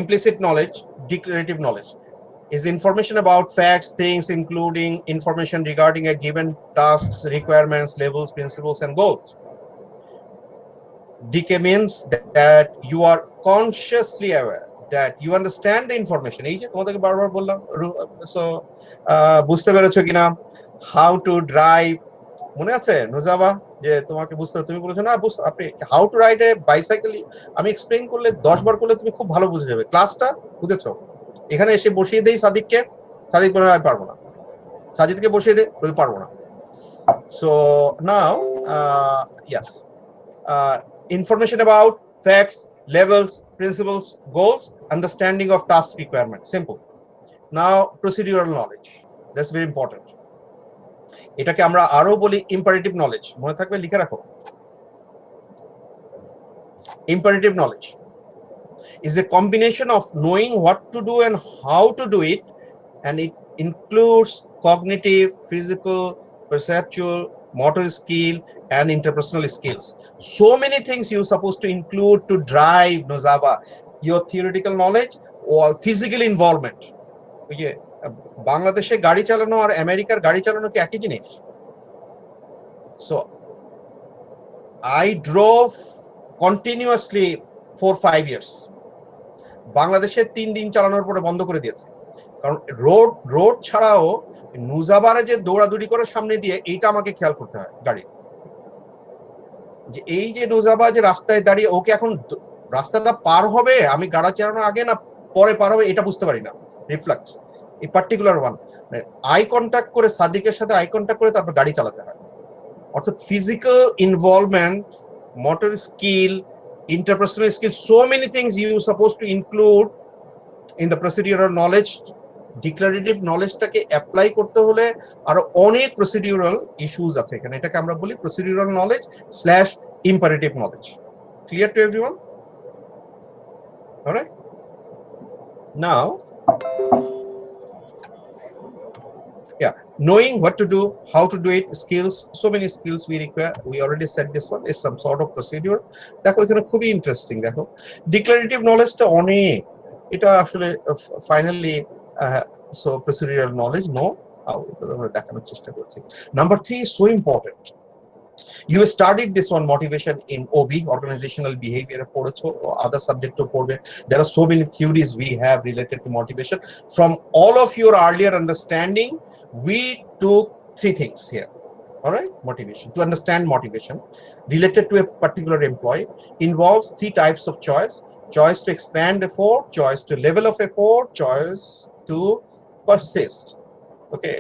implicit knowledge, declarative knowledge. is information about facts, things, including information regarding a given tasks, requirements, levels, principles, and goals. DK means that you are consciously aware, that you understand the information. এই যে তোমাদেরকে বারবার বললাম, so বুঝতে পেরেছো কিনা? How to drive, মনে আছে নুজাবা, যে তোমাকে বুঝতে, তুমি বলেছো না আপনি how to ride A bicycle, আমি এক্সপ্লেইন করলে 10 বার করলে তুমি খুব ভালো বুঝে যাবে, ক্লাসটা বুঝেছো। এখানে এসে বসিয়ে দেই সাদিককে, সাদিক বলে আমি পারবো না, সাজিদকে বসিয়ে দে বলে পারবো না। So now yes, information about facts, levels, principles, goals, understanding of task requirement, simple. Now procedural knowledge, that's very important. এটাকে আমরা আরো বলি ইম্পারেটিভ নলেজ, মনে থাকবে লিখে রাখো। Imperative knowledge is a combination of knowing what to do and how to do it, and it includes cognitive, physical, perceptual, motor skill, and interpersonal skills. So many things you're supposed to include to drive Nozaba, your theoretical knowledge or physical involvement. বাংলাদেশে গাড়ি চালানো আর আমেরিকার গাড়ি চালানো কি একই জিনিস? So I drove continuously for 5 years. বাংলাদেশে 3 দিন চালানোর পরে বন্ধ করে দিয়েছে, কারণ রোড ছাড়াও নুজাবারে যে দৌড়াদৌড়ি করে সামনে দিয়ে, এইটা আমাকে খেয়াল করতে হয় গাড়ি, যে এই যে নুজাবা যে রাস্তায় দাঁড়িয়ে, ওকে এখন রাস্তাটা পার হবে আমি গাড়ি চালানোর আগে না পরে পার হবে এটা বুঝতে পারি না, রিফ্লেক্স এই পার্টিকুলার ওয়ান, আই কন্ট্যাক্ট করে সাদিকের সাথে আই কন্ট্যাক্ট করে তারপর গাড়ি চালাতে হয়। অর্থাৎ physical involvement, motor skill, interpersonal skill, so many things you supposed to include in the procedural knowledge. Declarative knowledge টাকে অ্যাপ্লাই করতে হলে আরো অনেক procedural issues আছে এখানে, এটাকে আমরা বলি procedural knowledge / imperative knowledge. Clear to everyone? All right, now yeah, knowing what to do, how to do it, skills, so many skills we require. We already said this one is some sort of procedure. দেখো এখানে খুবই interesting, দেখো declarative নলেজটা অনেক, এটা আসলে finally so procedural knowledge no আমরা দেখানোর চেষ্টা করছি। Number 3 is so important. You studied this one, motivation in OB, organizational behavior, পড়েছো, other subject পড়বে। There are so many theories we have related to motivation. From all of your earlier understanding, we took 3 things here. All right, motivation. To understand motivation related to a particular employee involves 3 types of choice: choice to expand effort, choice to level of effort, choice to persist. Okay,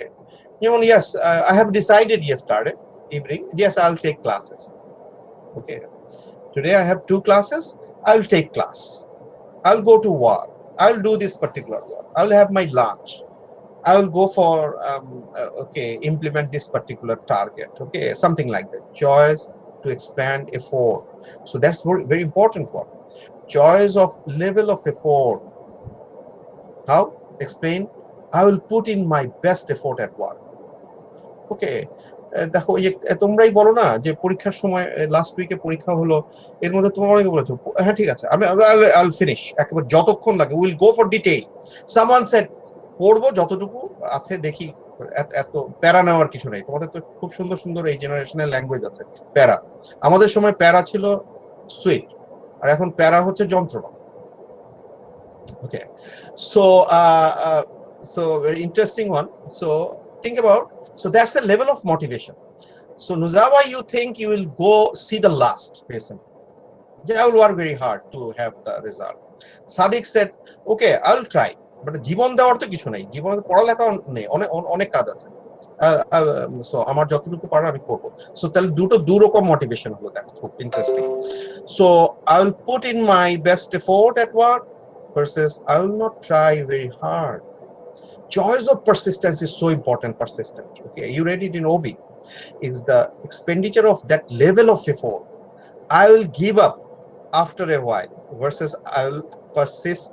yes, I have decided yesterday evening, yes, I'll take classes. Okay, today I have 2 classes, I'll take class, I'll go to work, I'll do this particular work, I'll have my lunch, I will go for okay, implement this particular target, okay, something like that. Choice to expand effort, so that's very, very important one. Choice of level of effort, how? Explain. I will put in my best effort at work. Okay, দেখো তোমরাই বলো না যে পরীক্ষার সময় last উইকে পরীক্ষা হলো, এর মধ্যে তোমরা অনেকে বলেছো হ্যাঁ ঠিক আছে আমি I'll finish, একেবারে যতক্ষণ লাগে will go for detail. Someone said পড়বো যতটুকু আছে দেখি, এত প্যারা নেওয়ার কিছু নেই। তোমাদের তো খুব সুন্দর সুন্দর এই জেনারেশনের ল্যাঙ্গুয়েজ আছে, প্যারা। আমাদের সময় প্যারা ছিল সুইট, আর এখন প্যারা হচ্ছে যন্ত্রণা। ওকে, so very interesting one. So think about, so that's the level of motivation. So Nuzawa, you think you will go see the last person, I will work very hard to have the result. Sadiq said okay, I'll try, but জীবন দেওয়ার তো কিছু নাই, জীবনে পড়ালেখা নেই, অনেক কাজ আছে, সো আমার যতটুকু পারা আমি করব। সো তাহলে দুটো রকম মোটিভেশন হলো, দেখো খুব interesting. So I will put in my best effort at work versus I will not try very hard. Choice of persistence is so important. Persistent, okay, you read it in OB, is the expenditure of that level of effort. I will give up after a while versus I will persist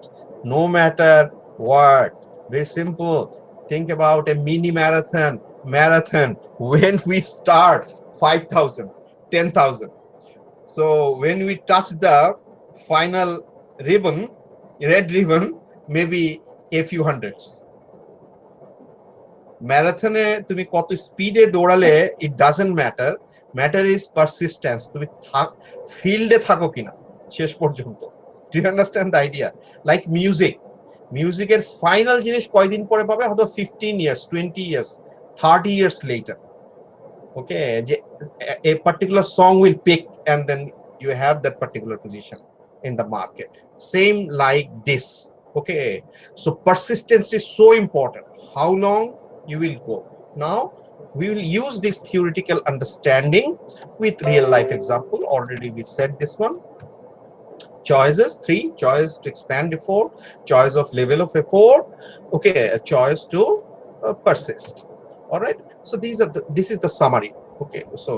no matter what. Very simple. Think about a mini marathon. When we start 5,000, 10,000. So when we touch the final ribbon, red ribbon, maybe a few hundreds. ম্যারাথনে তুমি কত স্পিডে দৌড়ালে it doesn't matter is persistence, তুমি ফিল্ডে থাকো কিনা শেষ পর্যন্ত। Do you understand the idea? Like মিউজিকের ফাইনাল জিনিস কয়দিন পরে পাবে, হয়তো 15 years, 20 years, 30 years later. Okay, যে a particular song will pick and then you have that particular position in the market. Same like this. Okay, so persistence is so important. How long you will go. Now we will use this theoretical understanding with real life example. Already we said this one. Choices, 3 choice to expand effort, choice of level of effort, okay, a choice to persist. All right, so this is the summary. Okay, so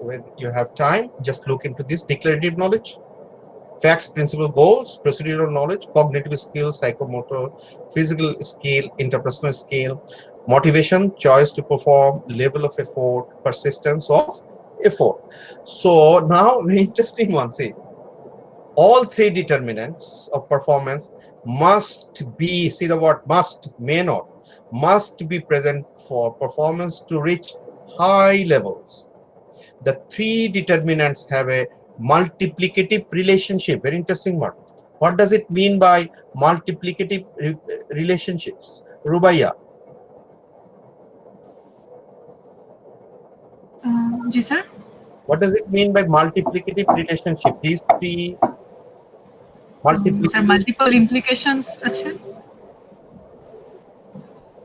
when you have time, just look into this: declarative knowledge, facts, principle, goals, procedural knowledge, cognitive skill, psychomotor, physical skill, interpersonal skill, motivation, choice to perform, level of effort, persistence of effort. So now very interesting one. See, all 3 determinants of performance must be, see the word must, may not, must be present for performance to reach high levels. The 3 determinants have a multiplicative relationship. Very interesting word. What does it mean by multiplicative relationships? Rubaiya. G sir. What does it mean by multiplicative relationship? These 3 sir multiple implications আছে।